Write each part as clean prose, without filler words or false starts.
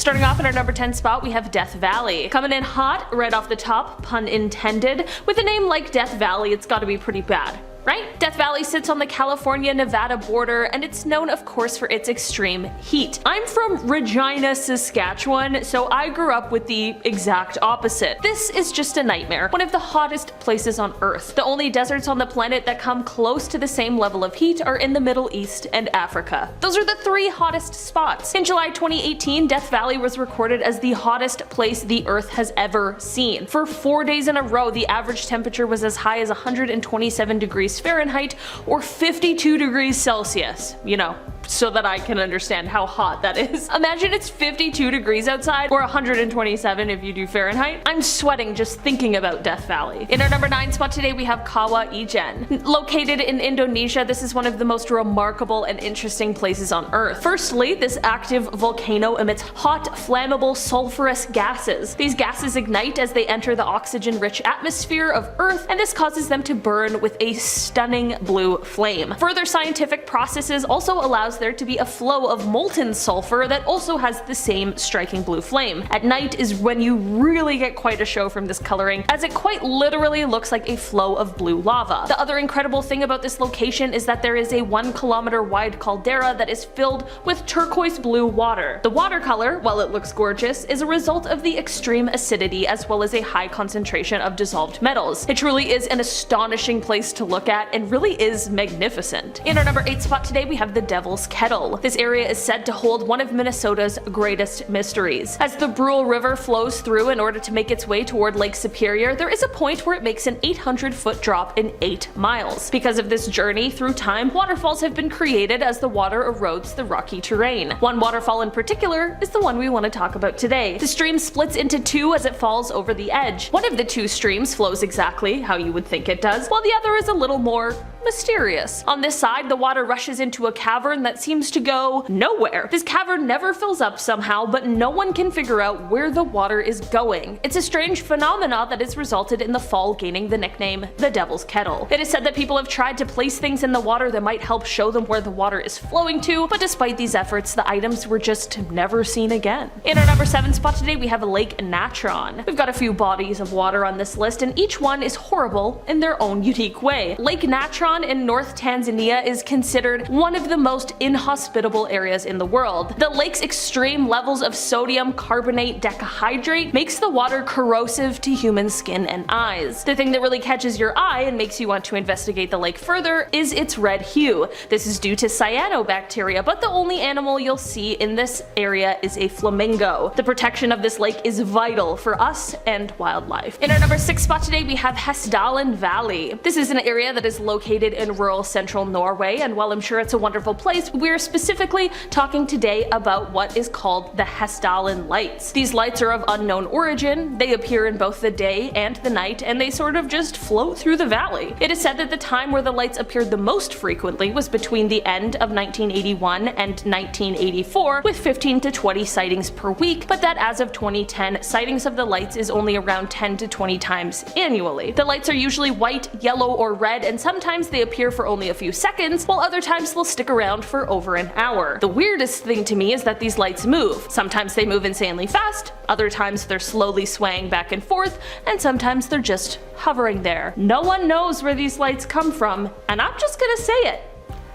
Starting off in our number 10 spot, we have Death Valley. Coming in hot right off the top, pun intended. With a name like Death Valley, it's gotta be pretty bad, right? Death Valley sits on the California-Nevada border, and it's known of course for its extreme heat. I'm from Regina, Saskatchewan, so I grew up with the exact opposite. This is just a nightmare, one of the hottest places on Earth. The only deserts on the planet that come close to the same level of heat are in the Middle East and Africa. Those are the 3 hottest spots. In July 2018, Death Valley was recorded as the hottest place the Earth has ever seen. For 4 days in a row, the average temperature was as high as 127 degrees Fahrenheit or 52 degrees Celsius. You know, so that I can understand how hot that is. Imagine it's 52 degrees outside, or 127 if you do Fahrenheit. I'm sweating just thinking about Death Valley. In our number 9 spot today, we have Kawah Ijen. Located in Indonesia, this is one of the most remarkable and interesting places on Earth. Firstly, this active volcano emits hot, flammable, sulfurous gases. These gases ignite as they enter the oxygen-rich atmosphere of Earth, and this causes them to burn with a stunning blue flame. Further scientific processes also allows there to be a flow of molten sulfur that also has the same striking blue flame. At night is when you really get quite a show from this coloring, as it quite literally looks like a flow of blue lava. The other incredible thing about this location is that there is a 1 kilometer wide caldera that is filled with turquoise blue water. The water color, while it looks gorgeous, is a result of the extreme acidity as well as a high concentration of dissolved metals. It truly is an astonishing place to look at and really is magnificent. In our number 8 spot today, we have the Devil's Kettle. This area is said to hold one of Minnesota's greatest mysteries. As the Brule River flows through in order to make its way toward Lake Superior, there is a point where it makes an 800-foot drop in 8 miles. Because of this journey through time, waterfalls have been created as the water erodes the rocky terrain. One waterfall in particular is the one we want to talk about today. The stream splits into 2 as it falls over the edge. One of the 2 streams flows exactly how you would think it does, while the other is a little more mysterious. On this side, the water rushes into a cavern that seems to go nowhere. This cavern never fills up somehow, but no one can figure out where the water is going. It's a strange phenomena that has resulted in the fall gaining the nickname the Devil's Kettle. It is said that people have tried to place things in the water that might help show them where the water is flowing to, but despite these efforts, the items were just never seen again. In our number 7 spot today, we have Lake Natron. We've got a few bodies of water on this list, and each one is horrible in their own unique way. Lake Natron in North Tanzania is considered one of the most inhospitable areas in the world. The lake's extreme levels of sodium carbonate decahydrate makes the water corrosive to human skin and eyes. The thing that really catches your eye and makes you want to investigate the lake further is its red hue. This is due to cyanobacteria, but the only animal you'll see in this area is a flamingo. The protection of this lake is vital for us and wildlife. In our number 6 spot today, we have Hessdalen Valley. This is an area that is located in rural central Norway, and while I'm sure it's a wonderful place, we're specifically talking today about what is called the Hessdalen lights. These lights are of unknown origin, they appear in both the day and the night, and they sort of just float through the valley. It is said that the time where the lights appeared the most frequently was between the end of 1981 and 1984, with 15 to 20 sightings per week, but that as of 2010, sightings of the lights is only around 10 to 20 times annually. The lights are usually white, yellow, or red, and sometimes they appear for only a few seconds, while other times they'll stick around for over an hour. The weirdest thing to me is that these lights move. Sometimes they move insanely fast, other times they're slowly swaying back and forth, and sometimes they're just hovering there. No one knows where these lights come from, and I'm just gonna say it.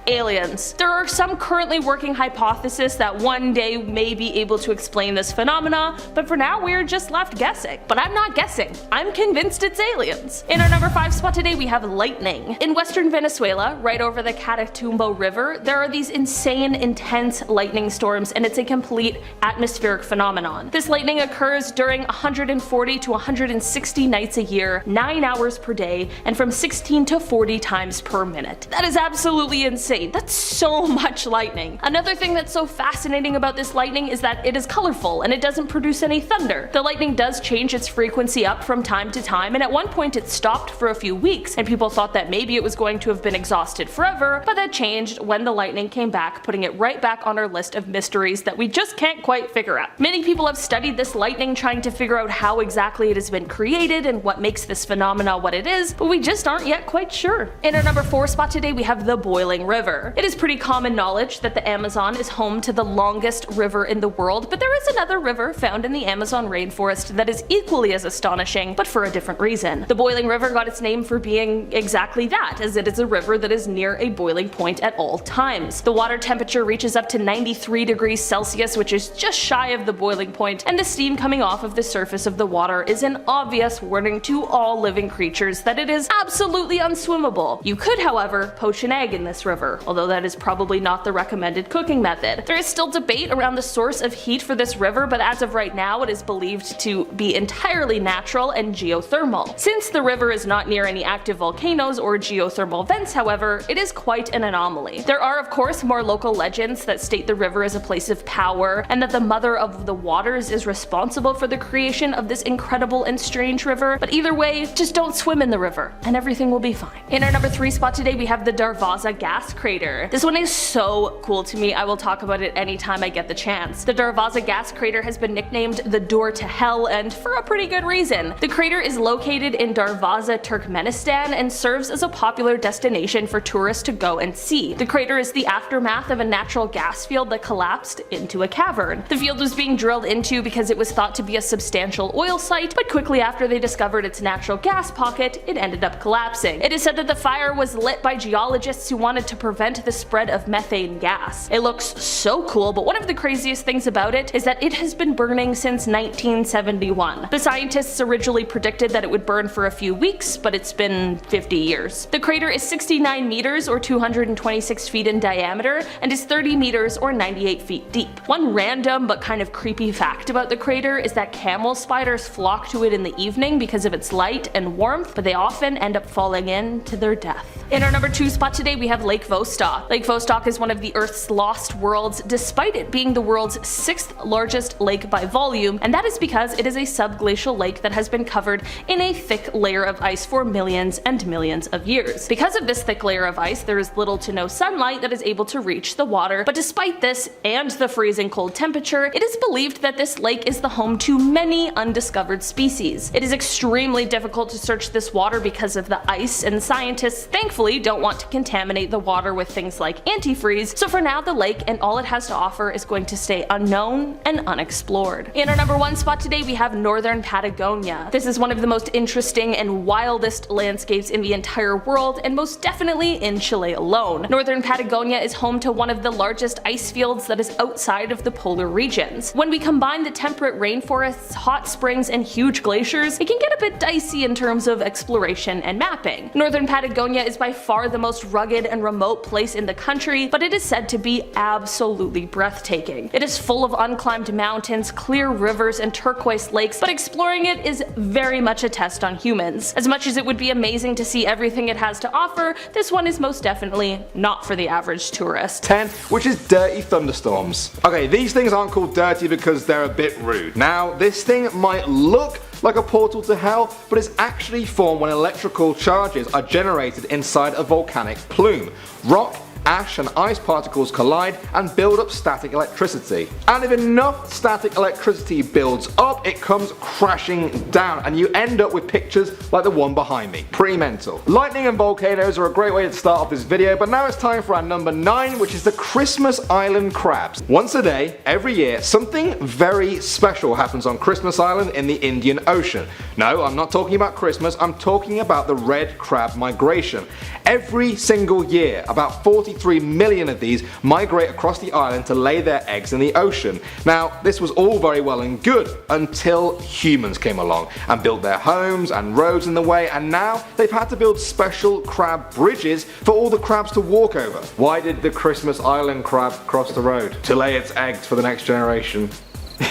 Aliens. There are some currently working hypotheses that one day may be able to explain this phenomena, but for now we're just left guessing. But I'm not guessing. I'm convinced it's aliens. In our number 5 spot today, we have lightning. In western Venezuela, right over the Catatumbo River, there are these insane, intense lightning storms, and it's a complete atmospheric phenomenon. This lightning occurs during 140 to 160 nights a year, 9 hours per day, and from 16 to 40 times per minute. That is absolutely insane. That's so much lightning. Another thing that's so fascinating about this lightning is that it is colorful and it doesn't produce any thunder. The lightning does change its frequency up from time to time, and at one point it stopped for a few weeks, and people thought that maybe it was going to have been exhausted forever, but that changed when the lightning came back, putting it right back on our list of mysteries that we just can't quite figure out. Many people have studied this lightning, trying to figure out how exactly it has been created and what makes this phenomena what it is, but we just aren't yet quite sure. In our number 4 spot today, we have the boiling river. River. It is pretty common knowledge that the Amazon is home to the longest river in the world, but there is another river found in the Amazon rainforest that is equally as astonishing, but for a different reason. The Boiling River got its name for being exactly that, as it is a river that is near a boiling point at all times. The water temperature reaches up to 93 degrees Celsius, which is just shy of the boiling point, and the steam coming off of the surface of the water is an obvious warning to all living creatures that it is absolutely unswimmable. You could, however, poach an egg in this river, although that is probably not the recommended cooking method. There is still debate around the source of heat for this river, but as of right now it is believed to be entirely natural and geothermal. Since the river is not near any active volcanoes or geothermal vents, however, it is quite an anomaly. There are of course more local legends that state the river is a place of power, and that the Mother of the Waters is responsible for the creation of this incredible and strange river, but either way, just don't swim in the river, and everything will be fine. In our number 3 spot today we have the Darvaza gas crater. This one is so cool to me, I will talk about it anytime I get the chance. The Darvaza gas crater has been nicknamed the door to hell, and for a pretty good reason. The crater is located in Darvaza, Turkmenistan, and serves as a popular destination for tourists to go and see. The crater is the aftermath of a natural gas field that collapsed into a cavern. The field was being drilled into because it was thought to be a substantial oil site, but quickly after they discovered its natural gas pocket, it ended up collapsing. It is said that the fire was lit by geologists who wanted to prevent the spread of methane gas. It looks so cool, but one of the craziest things about it is that it has been burning since 1971. The scientists originally predicted that it would burn for a few weeks, but it's been 50 years. The crater is 69 meters or 226 feet in diameter and is 30 meters or 98 feet deep. One random but kind of creepy fact about the crater is that camel spiders flock to it in the evening because of its light and warmth, but they often end up falling in to their death. In our number 2 spot today we have Lake Vostok. Lake Vostok is one of the Earth's lost worlds, despite it being the world's 6th largest lake by volume, and that is because it is a subglacial lake that has been covered in a thick layer of ice for millions and millions of years. Because of this thick layer of ice, there is little to no sunlight that is able to reach the water, but despite this and the freezing cold temperature, it is believed that this lake is the home to many undiscovered species. It is extremely difficult to search this water because of the ice, and scientists thankfully don't want to contaminate the water with things like antifreeze, so for now the lake and all it has to offer is going to stay unknown and unexplored. In our number 1 spot today we have northern Patagonia. This is one of the most interesting and wildest landscapes in the entire world, and most definitely in Chile alone. Northern Patagonia is home to one of the largest ice fields that is outside of the polar regions. When we combine the temperate rainforests, hot springs, and huge glaciers, it can get a bit dicey in terms of exploration and mapping. Northern Patagonia is by far the most rugged and remote place in the country, but it is said to be absolutely breathtaking. It is full of unclimbed mountains, clear rivers, and turquoise lakes, but exploring it is very much a test on humans. As much as it would be amazing to see everything it has to offer, this one is most definitely not for the average tourist. 10, which is dirty thunderstorms. Okay, these things aren't called dirty because they're a bit rude. Now, this thing might look like a portal to hell, but it's actually formed when electrical charges are generated inside a volcanic plume. Rock, ash and ice particles collide and build up static electricity. And if enough static electricity builds up, it comes crashing down and you end up with pictures like the one behind me. Pretty mental. Lightning and volcanoes are a great way to start off this video, but now it's time for our number 9, which is the Christmas Island crabs. Once a day, every year, something very special happens on Christmas Island in the Indian Ocean. No, I'm not talking about Christmas, I'm talking about the red crab migration. Every single year, about 43 million of these migrate across the island to lay their eggs in the ocean. Now, this was all very well and good until humans came along and built their homes and roads in the way, and now they've had to build special crab bridges for all the crabs to walk over. Why did the Christmas Island crab cross the road? To lay its eggs for the next generation.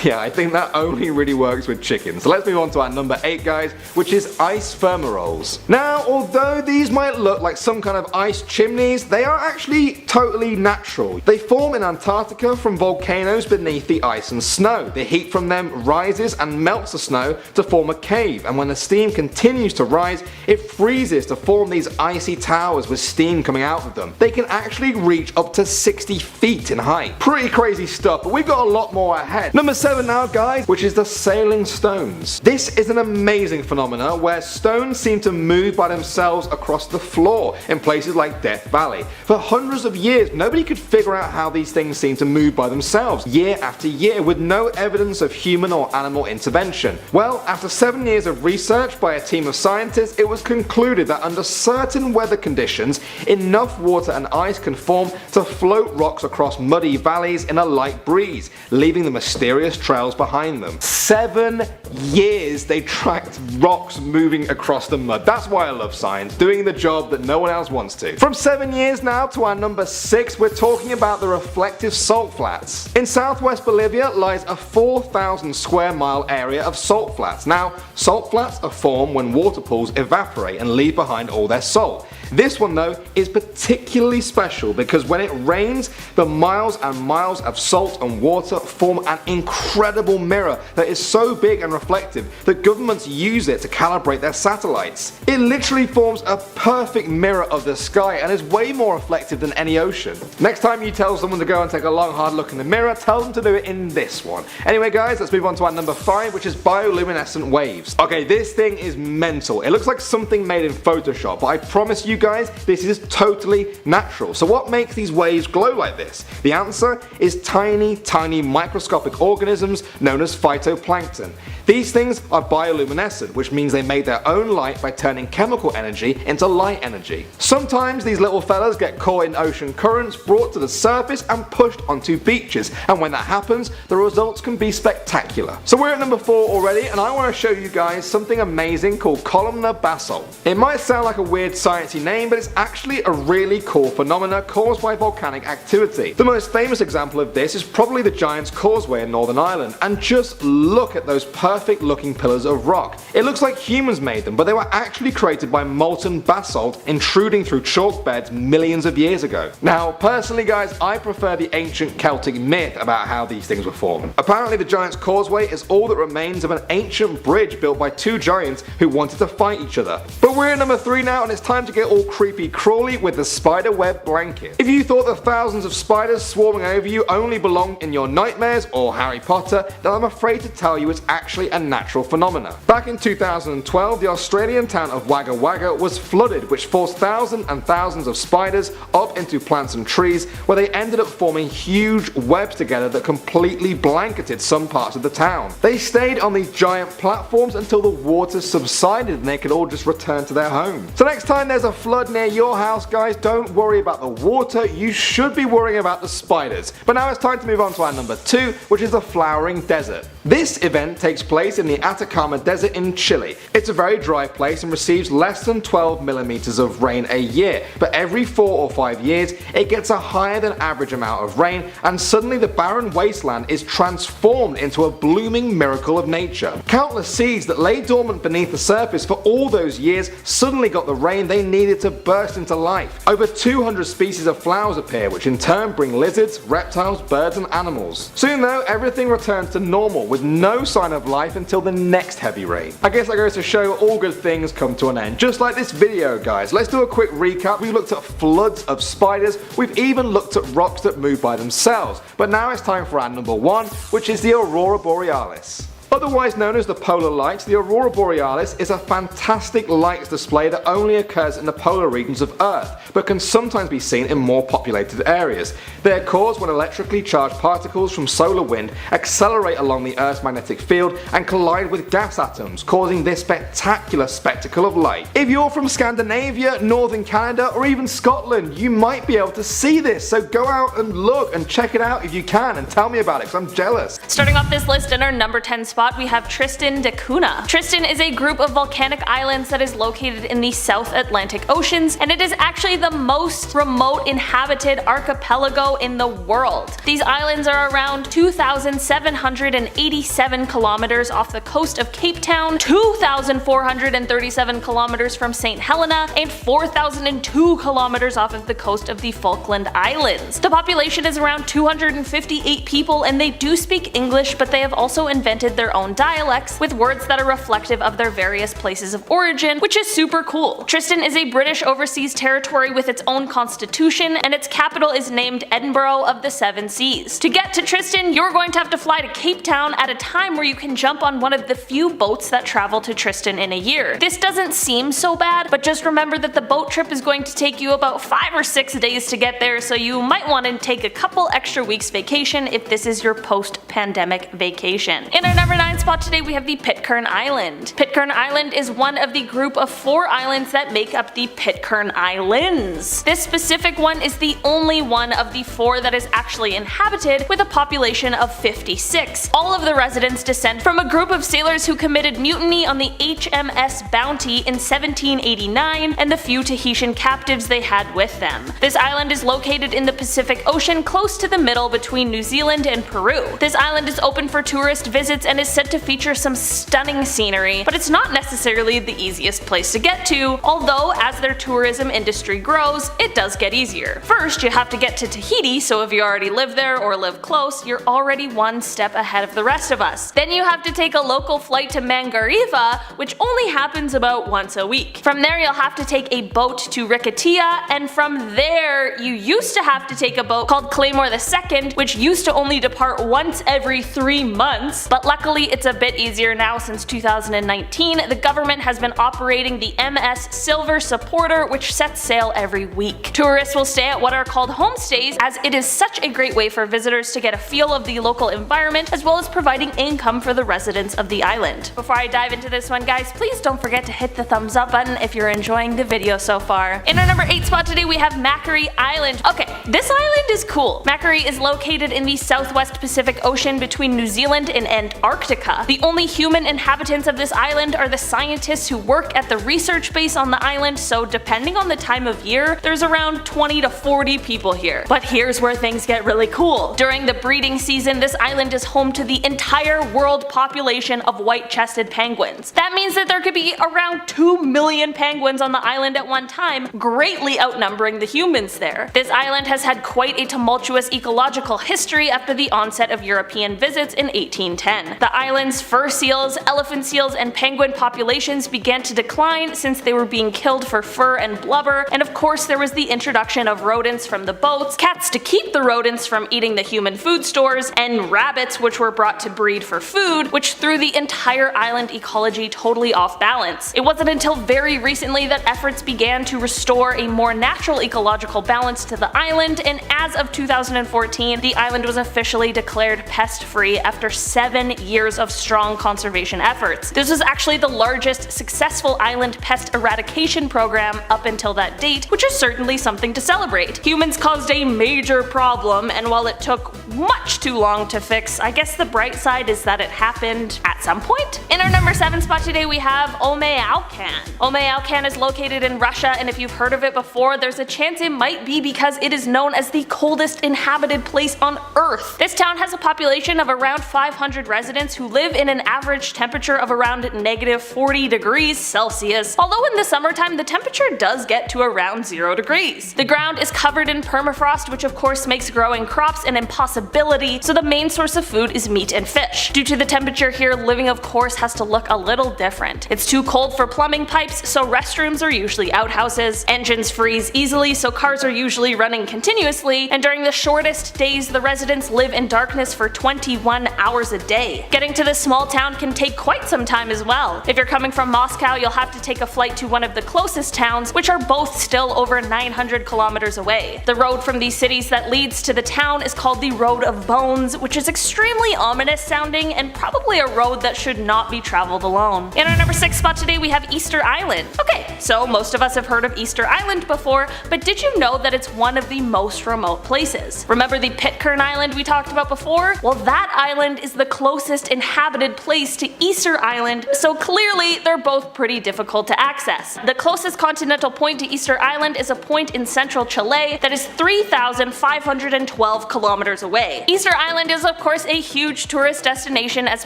Yeah, I think that only really works with chickens. So let's move on to our number 8, guys, which is ice fumaroles. Now, although these might look like some kind of ice chimneys, they are actually totally natural. They form in Antarctica from volcanoes beneath the ice and snow. The heat from them rises and melts the snow to form a cave, and when the steam continues to rise, it freezes to form these icy towers with steam coming out of them. They can actually reach up to 60 feet in height. Pretty crazy stuff, but we've got a lot more ahead. Number 7 7 now, guys, which is the sailing stones. This is an amazing phenomenon where stones seem to move by themselves across the floor in places like Death Valley. For hundreds of years, nobody could figure out how these things seem to move by themselves year after year with no evidence of human or animal intervention. Well, after 7 years of research by a team of scientists, it was concluded that under certain weather conditions, enough water and ice can form to float rocks across muddy valleys in a light breeze, leaving the mysterious trails behind them. 7 years they tracked rocks moving across the mud. That's why I love science, doing the job that no one else wants to. From 7 years now to our number 6, we're talking about the reflective salt flats. In southwest Bolivia lies a 4,000 square mile area of salt flats. Now, salt flats are formed when water pools evaporate and leave behind all their salt. This one though is particularly special because when it rains, the miles and miles of salt and water form an incredible mirror that is so big and reflective that governments use it to calibrate their satellites. It literally forms a perfect mirror of the sky and is way more reflective than any ocean. Next time you tell someone to go and take a long hard look in the mirror, tell them to do it in this one. Anyway guys, let's move on to our number 5, which is bioluminescent waves. Okay, this thing is mental. It looks like something made in Photoshop, but I promise you guys, this is totally natural. So what makes these waves glow like this? The answer is tiny microscopic organisms known as phytoplankton. These things are bioluminescent, which means they make their own light by turning chemical energy into light energy. Sometimes these little fellas get caught in ocean currents, brought to the surface and pushed onto beaches, and when that happens, the results can be spectacular. So we're at number 4 already, and I want to show you guys something amazing called columnar basalt. It might sound like a weird sciencey name, but it's actually a really cool phenomena caused by volcanic activity. The most famous example of this is probably the Giant's Causeway in Northern Ireland, and just look at those perfect looking pillars of rock. It looks like humans made them, but they were actually created by molten basalt intruding through chalk beds millions of years ago. Now, personally guys, I prefer the ancient Celtic myth about how these things were formed. Apparently the Giant's Causeway is all that remains of an ancient bridge built by 2 giants who wanted to fight each other. But we're at number 3 now, and it's time to get all creepy crawly with the spider web blanket. If you thought the thousands of spiders swarming over you only belonged in your nightmares or Harry Potter, then I'm afraid to tell you it's actually a natural phenomenon. Back in 2012, the Australian town of Wagga Wagga was flooded, which forced thousands and thousands of spiders up into plants and trees, where they ended up forming huge webs together that completely blanketed some parts of the town. They stayed on these giant platforms until the water subsided and they could all just return to their home. So next time there's a flood near your house, guys, don't worry about the water, you should be worrying about the spiders. But now it's time to move on to our number 2, which is the flowering desert. This event takes place in the Atacama Desert in Chile. It's a very dry place and receives less than 12 millimeters of rain a year, but every 4 or 5 years it gets a higher than average amount of rain, and suddenly the barren wasteland is transformed into a blooming miracle of nature. Countless seeds that lay dormant beneath the surface for all those years suddenly got the rain they needed to burst into life. Over 200 species of flowers appear, which in turn bring lizards, reptiles, birds and animals. Soon though, everything returns to normal with no sign of life until the next heavy rain. I guess that goes to show all good things come to an end, just like this video guys. Let's do a quick recap. We've looked at floods of spiders, we've even looked at rocks that move by themselves, but now it's time for our number 1, which is the Aurora Borealis. Otherwise known as the polar lights, the Aurora Borealis is a fantastic lights display that only occurs in the polar regions of Earth, but can sometimes be seen in more populated areas. They are caused when electrically charged particles from solar wind accelerate along the Earth's magnetic field and collide with gas atoms, causing this spectacular spectacle of light. If you're from Scandinavia, Northern Canada, or even Scotland, you might be able to see this, so go out and look and check it out if you can and tell me about it, because I'm jealous. Starting off this list in our number 10 spot, we have Tristan da Cunha. Tristan is a group of volcanic islands that is located in the South Atlantic Oceans, and it is actually the most remote inhabited archipelago in the world. These islands are around 2,787 kilometers off the coast of Cape Town, 2,437 kilometers from St. Helena, and 4,002 kilometers off of the coast of the Falkland Islands. The population is around 258 people, and they do speak English, but they have also invented their their own dialects, with words that are reflective of their various places of origin, which is super cool. Tristan is a British overseas territory with its own constitution, and its capital is named Edinburgh of the Seven Seas. To get to Tristan, you're going to have to fly to Cape Town at a time where you can jump on one of the few boats that travel to Tristan in a year. This doesn't seem so bad, but just remember that the boat trip is going to take you about 5 or 6 days to get there, so you might want to take a couple extra weeks vacation if this is your post-pandemic vacation. In our number 9 spot today we have the Pitcairn Island. Pitcairn Island is one of the group of 4 islands that make up the Pitcairn Islands. This specific one is the only one of the 4 that is actually inhabited, with a population of 56. All of the residents descend from a group of sailors who committed mutiny on the HMS Bounty in 1789 and the few Tahitian captives they had with them. This island is located in the Pacific Ocean, close to the middle between New Zealand and Peru. This island is open for tourist visits and is said to feature some stunning scenery, but it's not necessarily the easiest place to get to, although as their tourism industry grows, it does get easier. First, you have to get to Tahiti, so if you already live there or live close, you're already one step ahead of the rest of us. Then you have to take a local flight to Mangariva, which only happens about once a week. From there you'll have to take a boat to Rikatia, and from there you used to have to take a boat called Claymore II, which used to only depart once every 3 months, but luckily it's a bit easier now since 2019. The government has been operating the MS Silver Supporter, which sets sail every week. Tourists will stay at what are called homestays, as it is such a great way for visitors to get a feel of the local environment as well as providing income for the residents of the island. Before I dive into this one, guys, please don't forget to hit the thumbs up button if you're enjoying the video so far. In our number 8 spot today we have Macquarie Island. Okay, this island is cool. Macquarie is located in the southwest Pacific Ocean between New Zealand and Antarctica. The only human inhabitants of this island are the scientists who work at the research base on the island, so depending on the time of year, there's around 20 to 40 people here. But here's where things get really cool. During the breeding season, this island is home to the entire world population of white-chested penguins. That means that there could be around 2 million penguins on the island at one time, greatly outnumbering the humans there. This island has had quite a tumultuous ecological history after the onset of European visits in 1810. The island's fur seals, elephant seals, and penguin populations began to decline since they were being killed for fur and blubber, and of course there was the introduction of rodents from the boats, cats to keep the rodents from eating the human food stores, and rabbits which were brought to breed for food, which threw the entire island ecology totally off balance. It wasn't until very recently that efforts began to restore a more natural ecological balance to the island, and as of 2014, the island was officially declared pest-free after 7 years of strong conservation efforts. This was actually the largest successful island pest eradication program up until that date, which is certainly something to celebrate. Humans caused a major problem, and while it took much too long to fix, I guess the bright side is that it happened at some point. In our number 7 spot today we have Omeaucan. Omeaucan is located in Russia, and if you've heard of it before, there's a chance it might be because it is known as the coldest inhabited place on Earth. This town has a population of around 500 residents who live in an average temperature of around -40 degrees Celsius, although in the summertime the temperature does get to around 0 degrees. The ground is covered in permafrost, which of course makes growing crops an impossibility, so the main source of food is meat and fish. Due to the temperature here, living of course has to look a little different. It's too cold for plumbing pipes, so restrooms are usually outhouses, engines freeze easily, so cars are usually running continuously, and during the shortest days the residents live in darkness for 21 hours a day. Getting to this small town can take quite some time as well. If you're coming from Moscow, you'll have to take a flight to one of the closest towns, which are both still over 900 kilometers away. The road from these cities that leads to the town is called the Road of Bones, which is extremely ominous sounding and probably a road that should not be traveled alone. In our number 6 spot today we have Easter Island. Okay, so most of us have heard of Easter Island before, but did you know that it's one of the most remote places? Remember the Pitcairn Island we talked about before? Well, that island is the closest inhabited place to Easter Island, so clearly they're both pretty difficult to access. The closest continental point to Easter Island is a point in central Chile that is 3,512 kilometers away. Easter Island is of course a huge tourist destination as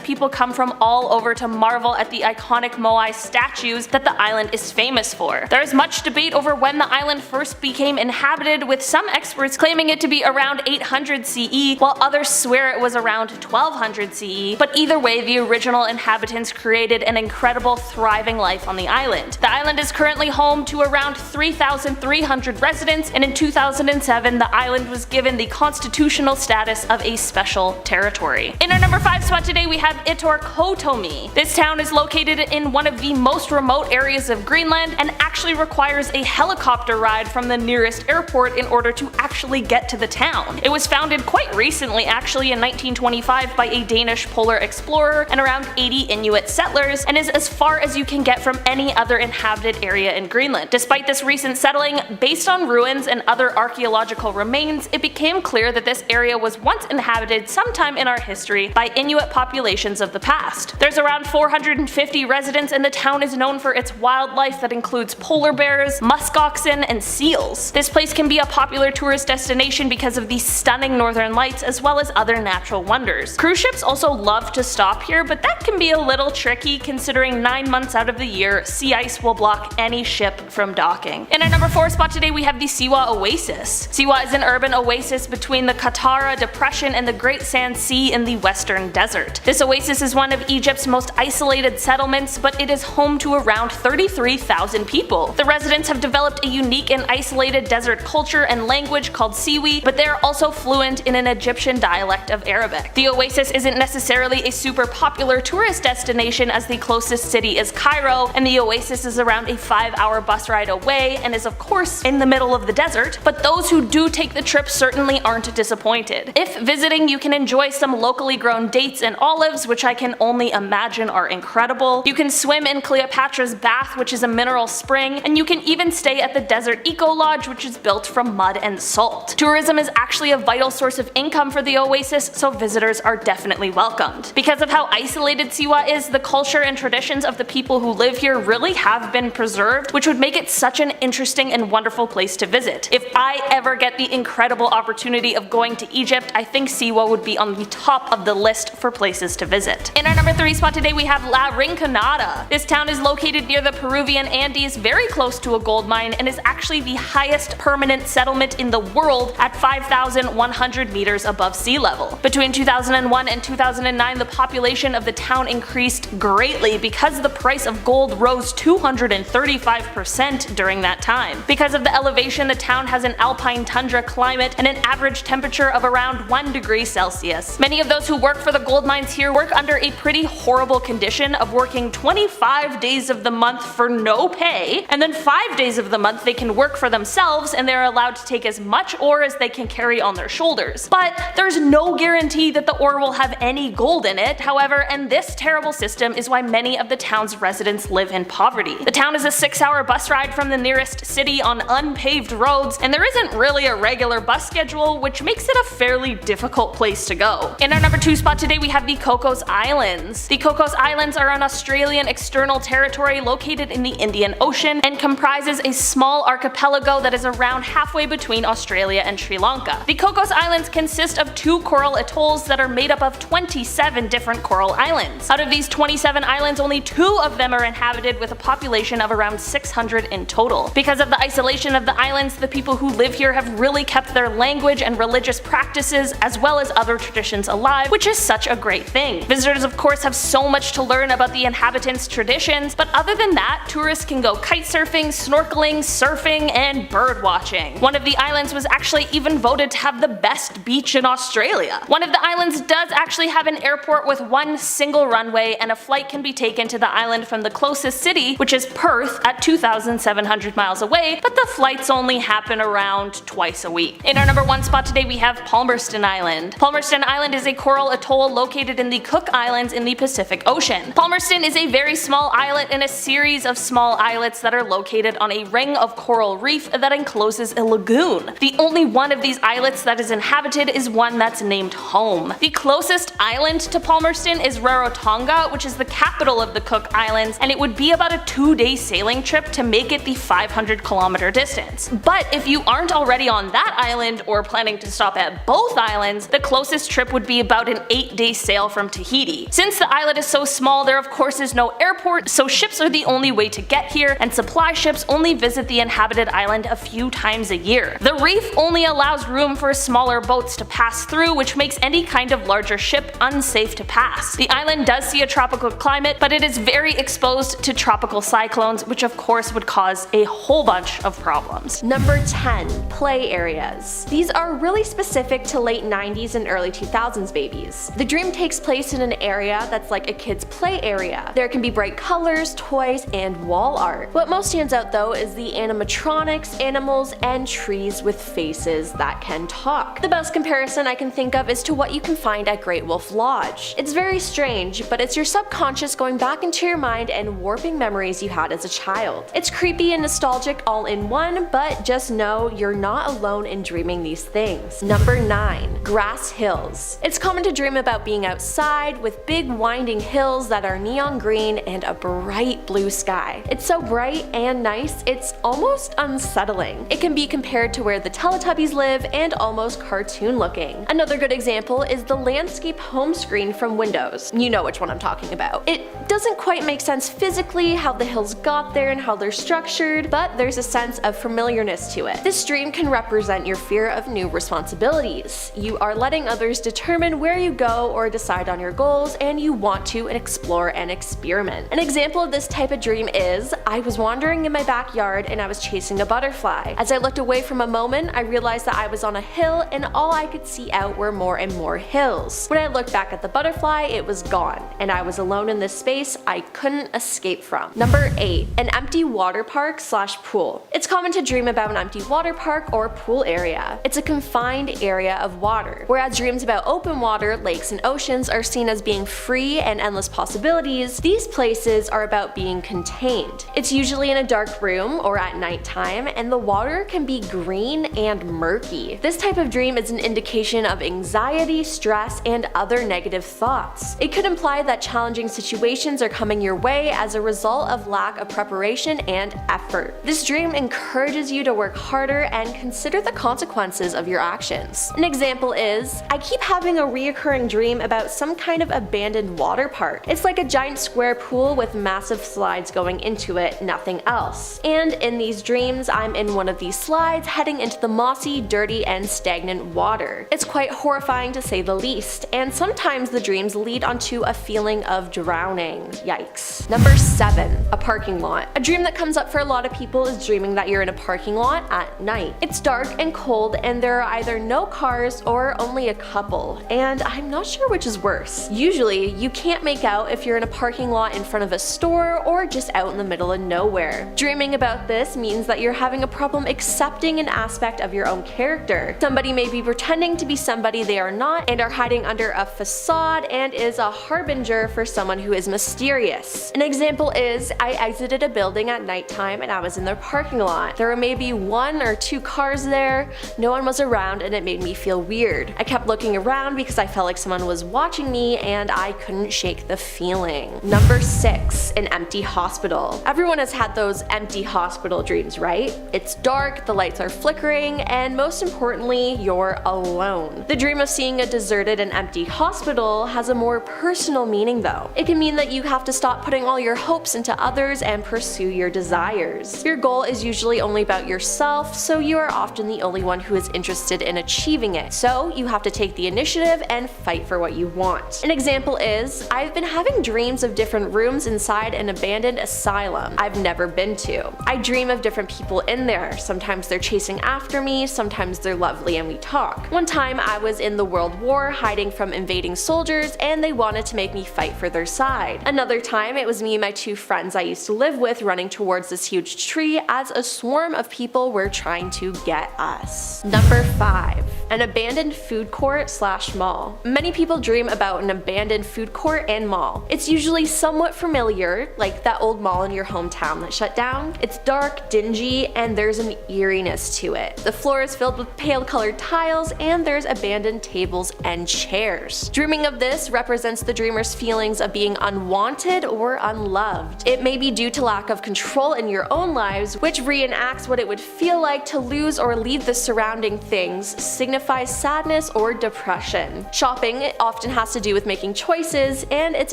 people come from all over to marvel at the iconic Moai statues that the island is famous for. There is much debate over when the island first became inhabited, with some experts claiming it to be around 800 CE, while others swear it was around 1200 CE, but but either way, the original inhabitants created an incredible, thriving life on the island. The island is currently home to around 3,300 residents, and in 2007, the island was given the constitutional status of a special territory. In our number 5 spot today, we have Kotomi. This town is located in one of the most remote areas of Greenland and actually requires a helicopter ride from the nearest airport in order to actually get to the town. It was founded quite recently, actually in 1925, by a Danish polar explorer and around 80 Inuit settlers, and is as far as you can get from any other inhabited area in Greenland. Despite this recent settling, based on ruins and other archaeological remains, it became clear that this area was once inhabited sometime in our history by Inuit populations of the past. There's around 450 residents, and the town is known for its wildlife that includes polar bears, musk oxen, and seals. This place can be a popular tourist destination because of the stunning northern lights as well as other natural wonders. Cruise ships also love to stop here, but that can be a little tricky considering 9 months out of the year, sea ice will block any ship from docking. In our number 4 spot today, we have the Siwa Oasis. Siwa is an urban oasis between the Katara Depression and the Great Sand Sea in the Western Desert. This oasis is one of Egypt's most isolated settlements, but it is home to around 33,000 people. The residents have developed a unique and isolated desert culture and language called Siwi, but they are also fluent in an Egyptian dialect of Arabic. The oasis isn't necessarily a super popular tourist destination as the closest city is Cairo, and the oasis is around a 5-hour bus ride away and is of course in the middle of the desert, but those who do take the trip certainly aren't disappointed. If visiting, you can enjoy some locally grown dates and olives, which I can only imagine are incredible. You can swim in Cleopatra's Bath, which is a mineral spring, and you can even stay at the Desert Eco Lodge, which is built from mud and salt. Tourism is actually a vital source of income for the oasis, so visitors are definitely welcomed. Because of how isolated Siwa is, the culture and traditions of the people who live here really have been preserved, which would make it such an interesting and wonderful place to visit. If I ever get the incredible opportunity of going to Egypt, I think Siwa would be on the top of the list for places to visit. In our number 3 spot today, we have La Rinconada. This town is located near the Peruvian Andes, very close to a gold mine, and is actually the highest permanent settlement in the world at 5,100 meters above sea level. Between 2001 and 2009, the population of the town increased greatly because the price of gold rose 235% during that time. Because of the elevation, the town has an alpine tundra climate and an average temperature of around 1 degree Celsius. Many of those who work for the gold mines here work under a pretty horrible condition of working 25 days of the month for no pay, and then 5 days of the month they can work for themselves and they're allowed to take as much ore as they can carry on their shoulders. But there's no guarantee that the ore will have any gold in it, however, and this terrible system is why many of the town's residents live in poverty. The town is a 6-hour bus ride from the nearest city on unpaved roads, and there isn't really a regular bus schedule, which makes it a fairly difficult place to go. In our number 2 spot today, we have the Cocos Islands. The Cocos Islands are an Australian external territory located in the Indian Ocean and comprises a small archipelago that is around halfway between Australia and Sri Lanka. The Cocos Islands consist of 2 coral atolls that are made up of 27 different coral islands. Out of these 27 islands, only 2 of them are inhabited, with a population of around 600 in total. Because of the isolation of the islands, the people who live here have really kept their language and religious practices as well as other traditions alive, which is such a great thing. Visitors of course have so much to learn about the inhabitants' traditions, but other than that, tourists can go kite surfing, snorkeling, surfing, and bird watching. One of the islands was actually even voted to have the best beach in Australia. One of the islands does actually have an airport with 1 single runway, and a flight can be taken to the island from the closest city, which is Perth, at 2,700 miles away, but the flights only happen around twice a week. In our number 1 spot today, we have Palmerston Island. Palmerston Island is a coral atoll located in the Cook Islands in the Pacific Ocean. Palmerston is a very small islet in a series of small islets that are located on a ring of coral reef that encloses a lagoon. The only one of these islets that is inhabited is one that's named home. The closest island to Palmerston is Rarotonga, which is the capital of the Cook Islands, and it would be about a 2-day sailing trip to make it the 500-kilometer distance. But if you aren't already on that island or planning to stop at both islands, the closest trip would be about an 8-day sail from Tahiti. Since the islet is so small, there of course is no airport, so ships are the only way to get here, and supply ships only visit the inhabited island a few times a year. The reef only allows room for smaller boats to pass through, which makes any kind of larger ship unsafe safe to pass. The island does see a tropical climate, but it is very exposed to tropical cyclones, which of course would cause a whole bunch of problems. Number 10. Play areas. These are really specific to late 90s and early 2000s babies. The dream takes place in an area that's like a kid's play area. There can be bright colors, toys, and wall art. What most stands out though is the animatronics, animals, and trees with faces that can talk. The best comparison I can think of is to what you can find at Great Wolf Lodge. It's very strange, but it's your subconscious going back into your mind and warping memories you had as a child. It's creepy and nostalgic all in one, but just know you're not alone in dreaming these things. Number 9. Grass hills. It's common to dream about being outside with big winding hills that are neon green and a bright blue sky. It's so bright and nice, it's almost unsettling. It can be compared to where the Teletubbies live and almost cartoon looking. Another good example is the landscape home screen from Windows. You know which one I'm talking about. It doesn't quite make sense physically how the hills got there and how they're structured, but there's a sense of familiarness to it. This dream can represent your fear of new responsibilities. You are letting others determine where you go or decide on your goals, and you want to explore and experiment. An example of this type of dream is, I was wandering in my backyard and I was chasing a butterfly. As I looked away from a moment, I realized that I was on a hill and all I could see out were more and more hills. When I looked back at the butterfly, it was gone, and I was alone in this space I couldn't escape from. Number 8. An empty water park / pool. It's common to dream about an empty water park or pool area. It's a confined area of water, whereas dreams about open water, lakes, and oceans are seen as being free and endless possibilities. These places are about being contained. It's usually in a dark room or at nighttime, and the water can be green and murky. This type of dream is an indication of anxiety, stress, and other negative thoughts. It could imply that challenging situations are coming your way as a result of lack of preparation and effort. This dream encourages you to work harder and consider the consequences of your actions. An example is, I keep having a reoccurring dream about some kind of abandoned water park. It's like a giant square pool with massive slides going into it, nothing else. And in these dreams, I'm in one of these slides heading into the mossy, dirty, and stagnant water. It's quite horrifying to say the least, and sometimes the dreams lead onto a feeling of drowning. Yikes. Number 7. A parking lot. A dream that comes up for a lot of people is dreaming that you're in a parking lot at night. It's dark and cold, and there are either no cars or only a couple, and I'm not sure which is worse. Usually, you can't make out if you're in a parking lot in front of a store or just out in the middle of nowhere. Dreaming about this means that you're having a problem accepting an aspect of your own character. Somebody may be pretending to be somebody they are not and are hiding under a facade and is a harbinger for someone who is mysterious. An example is, I exited a building at nighttime and I was in their parking lot. There were maybe 1 or 2 cars there, no one was around, and it made me feel weird. I kept looking around because I felt like someone was watching me and I couldn't shake the feeling. Number 6. An empty hospital. Everyone has had those empty hospital dreams, right? It's dark, the lights are flickering, and most importantly, you're alone. The dream of seeing a deserted and empty hospital has a more personal meaning though. It can mean that you have to stop putting all your hopes into others and pursue your desires. Your goal is usually only about yourself, so you are often the only one who is interested in achieving it. So you have to take the initiative and fight for what you want. An example is, I've been having dreams of different rooms inside an abandoned asylum I've never been to. I dream of different people in there. Sometimes they're chasing after me, sometimes they're lovely and we talk. One time I was in the World War hiding from invading soldiers and they wanted to make me fight for their side. Another time it was me and my 2 friends I used to live with running towards this huge tree as a swarm of people were trying to get us. Number 5. An abandoned food court / mall. Many people dream about an abandoned food court and mall. It's usually somewhat familiar, like that old mall in your hometown that shut down. It's dark, dingy, and there's an eeriness to it. The floor is filled with pale colored tiles and there's abandoned tables and chairs. Dreaming of this represents the dreamer's feelings of being unwanted or unloved. It may be due to lack of control in your own lives, which reenacts what it would feel like to lose or leave the surrounding things, signifying signifies sadness or depression. Shopping often has to do with making choices, and it's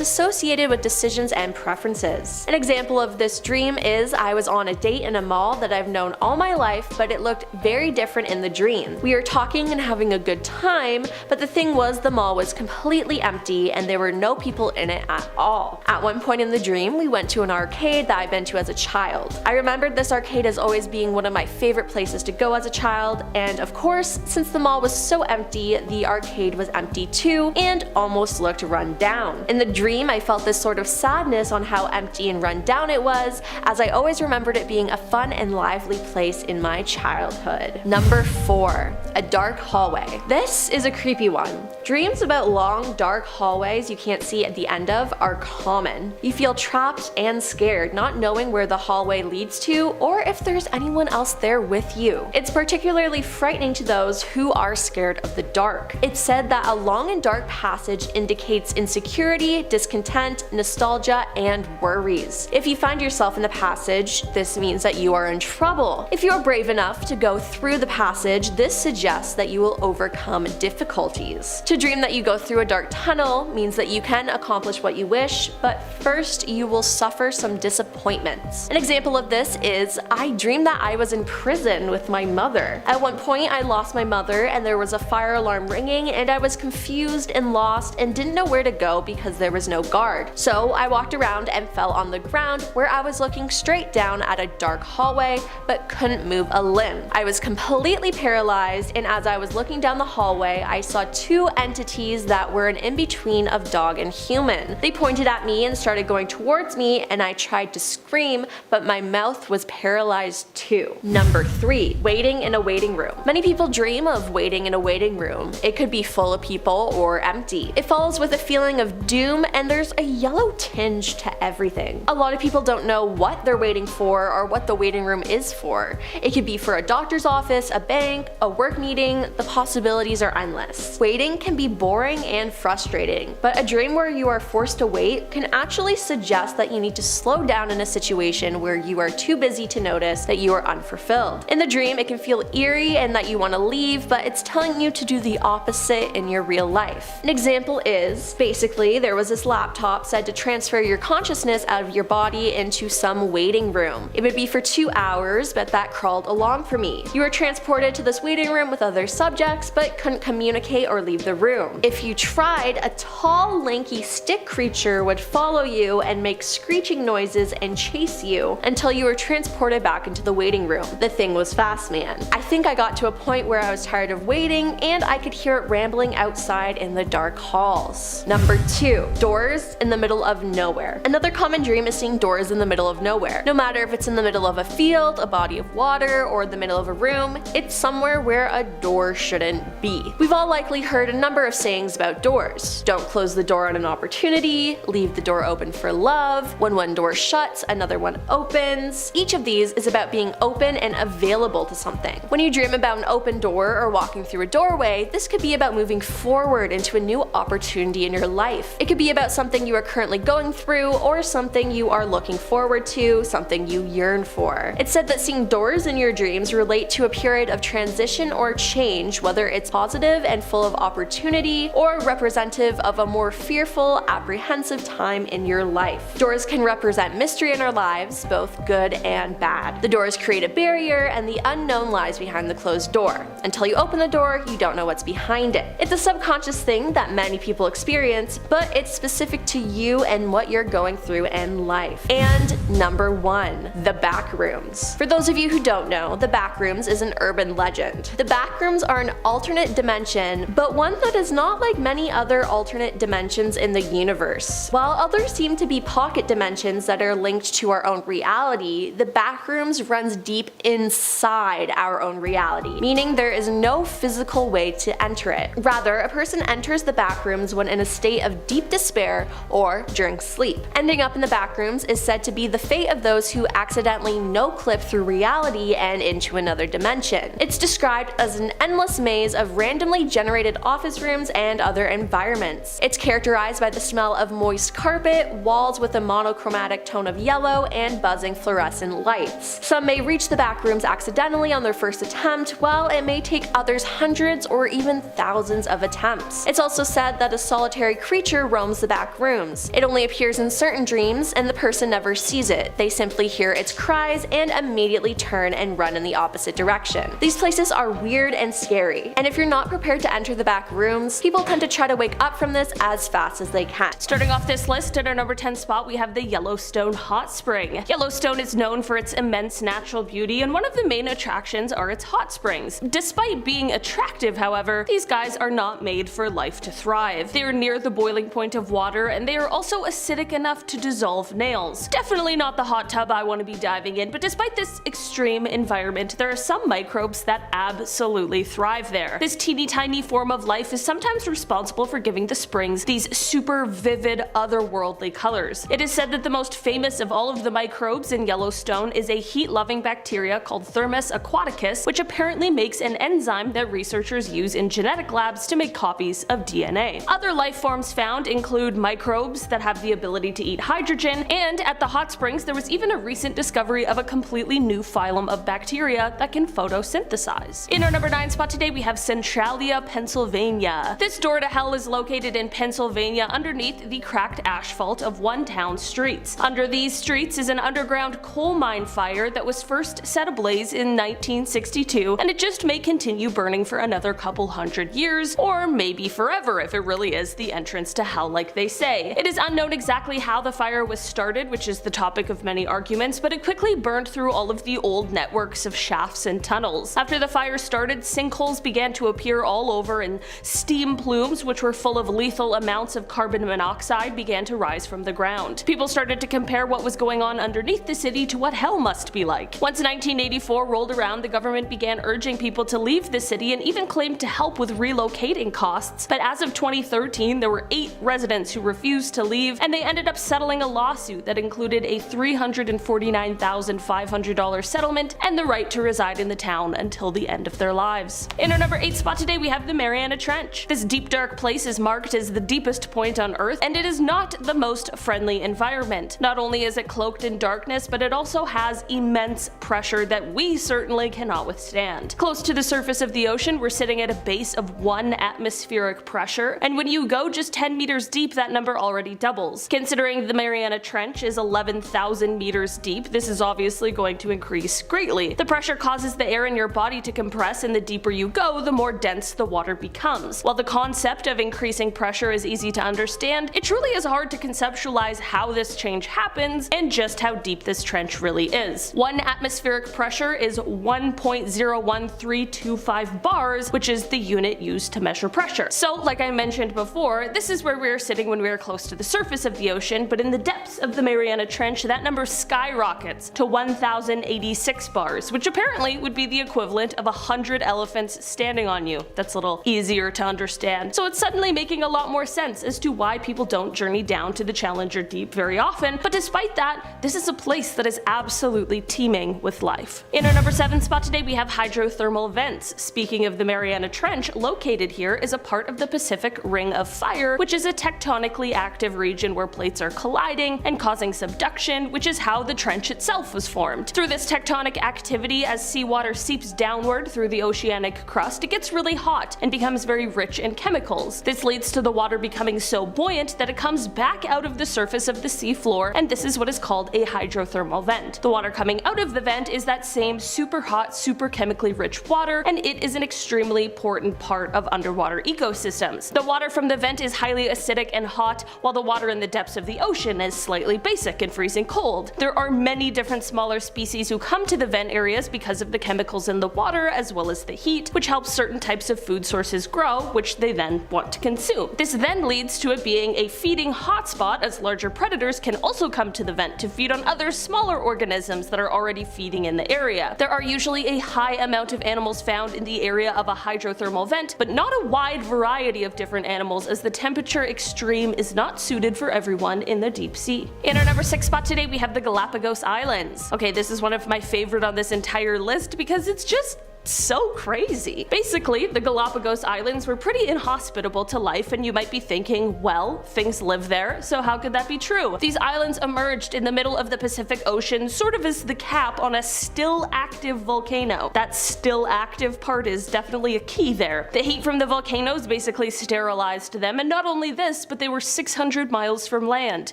associated with decisions and preferences. An example of this dream is I was on a date in a mall that I've known all my life, but it looked very different in the dream. We were talking and having a good time, but the thing was the mall was completely empty and there were no people in it at all. At one point in the dream, we went to an arcade that I'd been to as a child. I remembered this arcade as always being one of my favorite places to go as a child, and of course, since the mall was so empty, the arcade was empty too and almost looked run down. In the dream, I felt this sort of sadness on how empty and run down it was, as I always remembered it being a fun and lively place in my childhood. Number 4. A dark hallway. This is a creepy one. Dreams about long, dark hallways you can't see at the end of are common. You feel trapped and scared, not knowing where the hallway leads to or if there's anyone else there with you. It's particularly frightening to those who are scared of the dark. It's said that a long and dark passage indicates insecurity, discontent, nostalgia, and worries. If you find yourself in the passage, this means that you are in trouble. If you are brave enough to go through the passage, this suggests that you will overcome difficulties. To dream that you go through a dark tunnel means that you can accomplish what you wish, but first you will suffer some disappointments. An example of this is I dreamed that I was in prison with my mother. At one point I lost my mother and there was a fire alarm ringing and I was confused and lost and didn't know where to go because there was no guard. So I walked around and fell on the ground where I was looking straight down at a dark hallway but couldn't move a limb. I was completely paralyzed, and as I was looking down the hallway I saw two entities that were an in-between of dog and human. They pointed at me and started going towards me and I tried to scream, but my mouth was paralyzed too. Number 3. Waiting in a waiting room. Many people dream of waiting in a waiting room. It could be full of people or empty. It follows with a feeling of doom and there's a yellow tinge to everything. A lot of people don't know what they're waiting for or what the waiting room is for. It could be for a doctor's office, a bank, a work meeting. The possibilities are endless. Waiting can be boring and frustrating, but a dream where you are forced to wait can actually suggest that you need to slow down in a situation where you are too busy to notice that you are unfulfilled. In the dream, it can feel eerie and that you want to leave, but it's telling you to do the opposite in your real life. An example is, basically, there was this laptop said to transfer your consciousness out of your body into some waiting room. It would be for 2 hours, but that crawled along for me. You were transported to this waiting room with other subjects, but couldn't communicate or leave the room. If you tried, a tall, lanky stick creature would follow you and make screeching noises and chase you until you were transported back into the waiting room. The thing was fast, man. I think I got to a point where I was tired of waiting and I could hear it rambling outside in the dark halls. Number 2. Doors in the middle of nowhere. Another common dream is seeing doors in the middle of nowhere. No matter if it's in the middle of a field, a body of water, or the middle of a room, it's somewhere where a door shouldn't be. We've all likely heard a number of sayings about doors. Don't close the door on an opportunity, leave the door open for love, when one door shuts, another one opens. Each of these is about being open and available to something. When you dream about an open door or walking through a doorway, this could be about moving forward into a new opportunity in your life. It could be about something you are currently going through or something you are looking forward to, something you yearn for. It's said that seeing doors in your dreams relate to a period of transition or change, whether it's positive and full of opportunity or representative of a more fearful, apprehensive time in your life. Doors can represent mystery in our lives, both good and bad. The doors create a barrier and the unknown lies behind the closed door. Until you open the door, you don't know what's behind it. It's a subconscious thing that many people experience, but it's specific to you and what you're going through in life. And number 1, the back rooms. For those of you who don't know, the back rooms is an urban legend. The back rooms are an alternate dimension, but one that is not like many other alternate dimensions in the universe. While others seem to be pocket dimensions that are linked to our own reality, the back rooms runs deep inside our own reality, meaning there is no physical way to enter it. Rather, a person enters the back rooms when in a state of deep despair or during sleep. Ending up in the back rooms is said to be the fate of those who accidentally no-clip through reality and into another dimension. It's described as an endless maze of randomly generated office rooms and other environments. It's characterized by the smell of moist carpet, walls with a monochromatic tone of yellow, and buzzing fluorescent lights. Some may reach the back rooms accidentally on their first attempt, while it may take others requires hundreds or even thousands of attempts. It's also said that a solitary creature roams the back rooms. It only appears in certain dreams and the person never sees it. They simply hear its cries and immediately turn and run in the opposite direction. These places are weird and scary, and if you're not prepared to enter the back rooms, people tend to try to wake up from this as fast as they can. Starting off this list, at our number 10 spot we have the Yellowstone Hot Spring. Yellowstone is known for its immense natural beauty, and one of the main attractions are its hot springs. Despite being attractive, however, these guys are not made for life to thrive. They are near the boiling point of water, and they are also acidic enough to dissolve nails. Definitely not the hot tub I want to be diving in, but despite this extreme environment, there are some microbes that absolutely thrive there. This teeny tiny form of life is sometimes responsible for giving the springs these super vivid, otherworldly colors. It is said that the most famous of all of the microbes in Yellowstone is a heat-loving bacteria called Thermus aquaticus, which apparently makes an enzyme that researchers use in genetic labs to make copies of DNA. Other life forms found include microbes that have the ability to eat hydrogen, and at the hot springs there was even a recent discovery of a completely new phylum of bacteria that can photosynthesize. In our number 9 spot today we have Centralia, Pennsylvania. This door to hell is located in Pennsylvania underneath the cracked asphalt of one town's streets. Under these streets is an underground coal mine fire that was first set ablaze in 1962, and it just may continue burning for another couple hundred years, or maybe forever if it really is the entrance to hell like they say. It is unknown exactly how the fire was started, which is the topic of many arguments, but it quickly burned through all of the old networks of shafts and tunnels. After the fire started, sinkholes began to appear all over, and steam plumes, which were full of lethal amounts of carbon monoxide, began to rise from the ground. People started to compare what was going on underneath the city to what hell must be like. Once 1984 rolled around, the government began urging people to leave the city and even claimed to help with relocating costs, but as of 2013 there were 8 residents who refused to leave, and they ended up settling a lawsuit that included a $349,500 settlement and the right to reside in the town until the end of their lives. In our number 8 spot today we have the Mariana Trench. This deep dark place is marked as the deepest point on Earth, and it is not the most friendly environment. Not only is it cloaked in darkness, but it also has immense pressure that we certainly cannot withstand. Close to the surface of the ocean, we're sitting at a base of 1 atmospheric pressure, and when you go just 10 meters deep, that number already doubles. Considering the Mariana Trench is 11,000 meters deep, this is obviously going to increase greatly. The pressure causes the air in your body to compress, and the deeper you go, the more dense the water becomes. While the concept of increasing pressure is easy to understand, it truly is hard to conceptualize how this change happens and just how deep this trench really is. 1 atmospheric pressure is 1.01325 bars, which is the unit used to measure pressure. So, like I mentioned before, this is where we are sitting when we are close to the surface of the ocean, but in the depths of the Mariana Trench, that number skyrockets to 1,086 bars, which apparently would be the equivalent of 100 elephants standing on you. That's a little easier to understand. So it's suddenly making a lot more sense as to why people don't journey down to the Challenger Deep very often, but despite that, this is a place that is absolutely teeming with life. In our number 7 spot today we have hydrothermal vents. Speaking of the Mariana Trench, located here is a part of the Pacific Ring of Fire, which is a tectonically active region where plates are colliding and causing subduction, which is how the trench itself was formed. Through this tectonic activity, as seawater seeps downward through the oceanic crust, it gets really hot and becomes very rich in chemicals. This leads to the water becoming so buoyant that it comes back out of the surface of the sea floor, and this is what is called a hydrothermal vent. The water coming out of the vent is that same super hot, super chemically rich water, and it is an extremely important part of underwater ecosystems. The water from the vent is highly acidic and hot, while the water in the depths of the ocean is slightly basic and freezing cold. There are many different smaller species who come to the vent areas because of the chemicals in the water as well as the heat, which helps certain types of food sources grow, which they then want to consume. This then leads to it being a feeding hotspot, as larger predators can also come to the vent to feed on other smaller organisms that are already feeding in the area. There are usually a high amount of animals found in the area of a hydrothermal vent, but not a wide variety of different animals, as the temperature extreme is not suited for everyone in the deep sea. In our number 6 spot today we have the Galapagos Islands. Okay, this is one of my favorite on this entire list because it's just That's so crazy. Basically, the Galapagos Islands were pretty inhospitable to life, and you might be thinking, well, things live there, so how could that be true? These islands emerged in the middle of the Pacific Ocean, sort of as the cap on a still active volcano. That still active part is definitely a key there. The heat from the volcanoes basically sterilized them, and not only this, but they were 600 miles from land.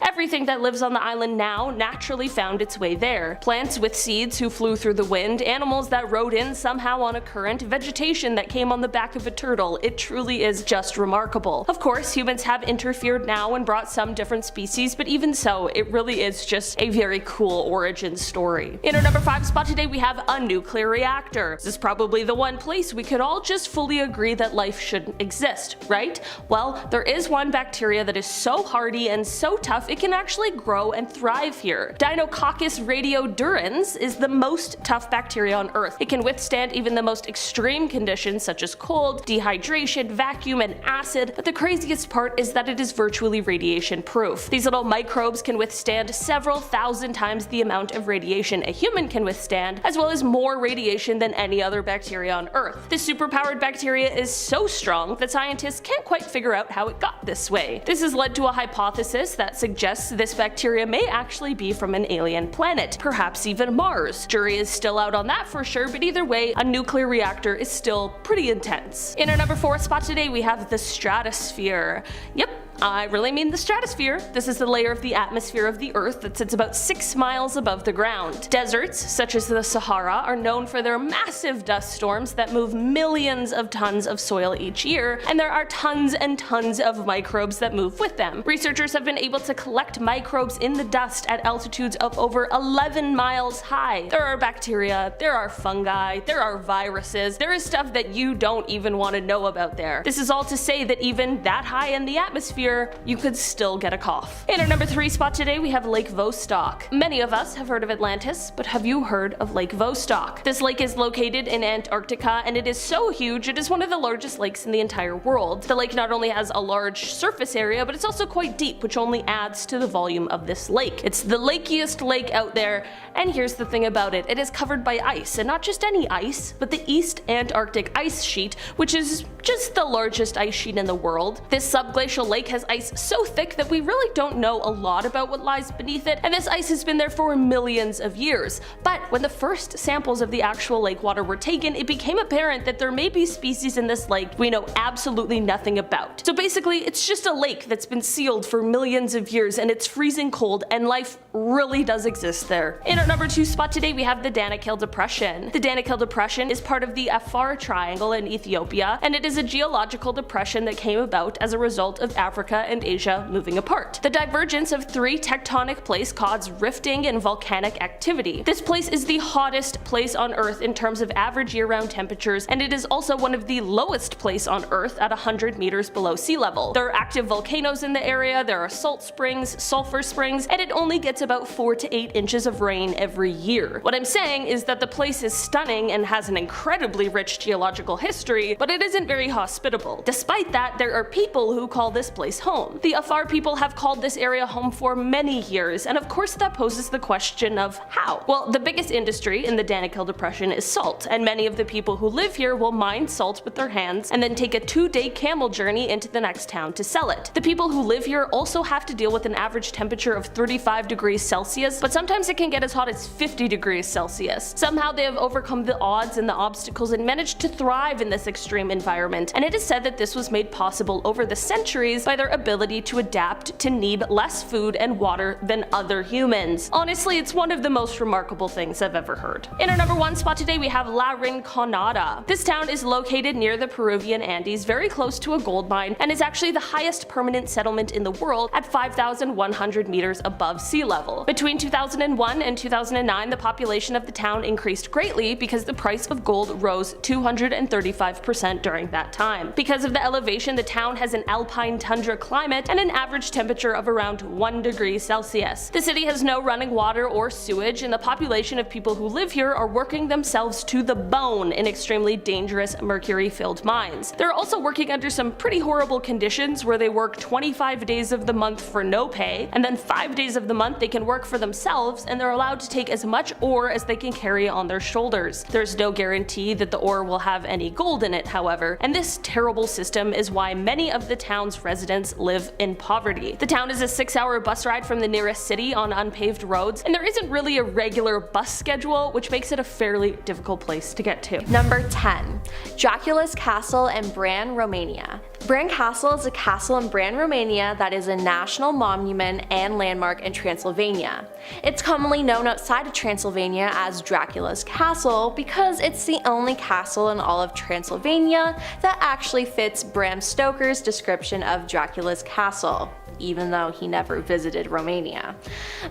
Everything that lives on the island now naturally found its way there. Plants with seeds who flew through the wind, animals that rode in somehow on a current, vegetation that came on the back of a turtle. It truly is just remarkable. Of course, humans have interfered now and brought some different species, but even so, it really is just a very cool origin story. In our number 5 spot today, we have a nuclear reactor. This is probably the one place we could all just fully agree that life shouldn't exist, right? Well, there is one bacteria that is so hardy and so tough it can actually grow and thrive here. Deinococcus radiodurans is the most tough bacteria on Earth. It can withstand even the most extreme conditions such as cold, dehydration, vacuum, and acid, but the craziest part is that it is virtually radiation proof. These little microbes can withstand several thousand times the amount of radiation a human can withstand, as well as more radiation than any other bacteria on Earth. This superpowered bacteria is so strong that scientists can't quite figure out how it got this way. This has led to a hypothesis that suggests this bacteria may actually be from an alien planet, perhaps even Mars. Jury is still out on that for sure, but either way, a nuclear reactor is still pretty intense. In our number 4 spot today, we have the stratosphere. Yep, I really mean the stratosphere. This is the layer of the atmosphere of the Earth that sits about 6 miles above the ground. Deserts, such as the Sahara, are known for their massive dust storms that move millions of tons of soil each year, and there are tons and tons of microbes that move with them. Researchers have been able to collect microbes in the dust at altitudes of over 11 miles high. There are bacteria, there are fungi, there are viruses, there is stuff that you don't even want to know about there. This is all to say that even that high in the atmosphere, you could still get a cough. In our number 3 spot today, we have Lake Vostok. Many of us have heard of Atlantis, but have you heard of Lake Vostok? This lake is located in Antarctica, and it is so huge it is one of the largest lakes in the entire world. The lake not only has a large surface area, but it's also quite deep, which only adds to the volume of this lake. It's the lakiest lake out there, and here's the thing about it. It is covered by ice, and not just any ice, but the East Antarctic ice sheet, which is just the largest ice sheet in the world. This subglacial lake has ice so thick that we really don't know a lot about what lies beneath it, and this ice has been there for millions of years. But when the first samples of the actual lake water were taken, it became apparent that there may be species in this lake we know absolutely nothing about. So basically, it's just a lake that's been sealed for millions of years, and it's freezing cold, and life really does exist there. In our number 2 spot today, we have the Danakil Depression. The Danakil Depression is part of the Afar Triangle in Ethiopia, and it is a geological depression that came about as a result of Africa and Asia moving apart. The divergence of 3 tectonic plates caused rifting and volcanic activity. This place is the hottest place on Earth in terms of average year-round temperatures, and it is also one of the lowest places on Earth at 100 meters below sea level. There are active volcanoes in the area, there are salt springs, sulfur springs, and it only gets about 4 to 8 inches of rain every year. What I'm saying is that the place is stunning and has an incredibly rich geological history, but it isn't very hospitable. Despite that, there are people who call this place home. The Afar people have called this area home for many years, and of course that poses the question of how. Well, the biggest industry in the Danakil Depression is salt, and many of the people who live here will mine salt with their hands and then take a 2-day camel journey into the next town to sell it. The people who live here also have to deal with an average temperature of 35 degrees Celsius, but sometimes it can get as hot as 50 degrees Celsius. Somehow they have overcome the odds and the obstacles and managed to thrive in this extreme environment, and it is said that this was made possible over the centuries by their ability to adapt to need less food and water than other humans. Honestly, it's one of the most remarkable things I've ever heard. In our number 1 spot today, we have La Rinconada. This town is located near the Peruvian Andes, very close to a gold mine, and is actually the highest permanent settlement in the world at 5,100 meters above sea level. Between 2001 and 2009, the population of the town increased greatly because the price of gold rose 235% during that time. Because of the elevation, the town has an alpine tundra winter climate and an average temperature of around 1 degree Celsius. The city has no running water or sewage, and the population of people who live here are working themselves to the bone in extremely dangerous mercury-filled mines. They're also working under some pretty horrible conditions where they work 25 days of the month for no pay, and then 5 days of the month they can work for themselves, and they're allowed to take as much ore as they can carry on their shoulders. There's no guarantee that the ore will have any gold in it, however, and this terrible system is why many of the town's residents live in poverty. The town is a 6-hour bus ride from the nearest city on unpaved roads, and there isn't really a regular bus schedule, which makes it a fairly difficult place to get to. Number 10. Dracula's Castle in Bran, Romania. Bran Castle is a castle in Bran, Romania that is a national monument and landmark in Transylvania. It's commonly known outside of Transylvania as Dracula's Castle because it's the only castle in all of Transylvania that actually fits Bram Stoker's description of Dracula's Castle, even though he never visited Romania.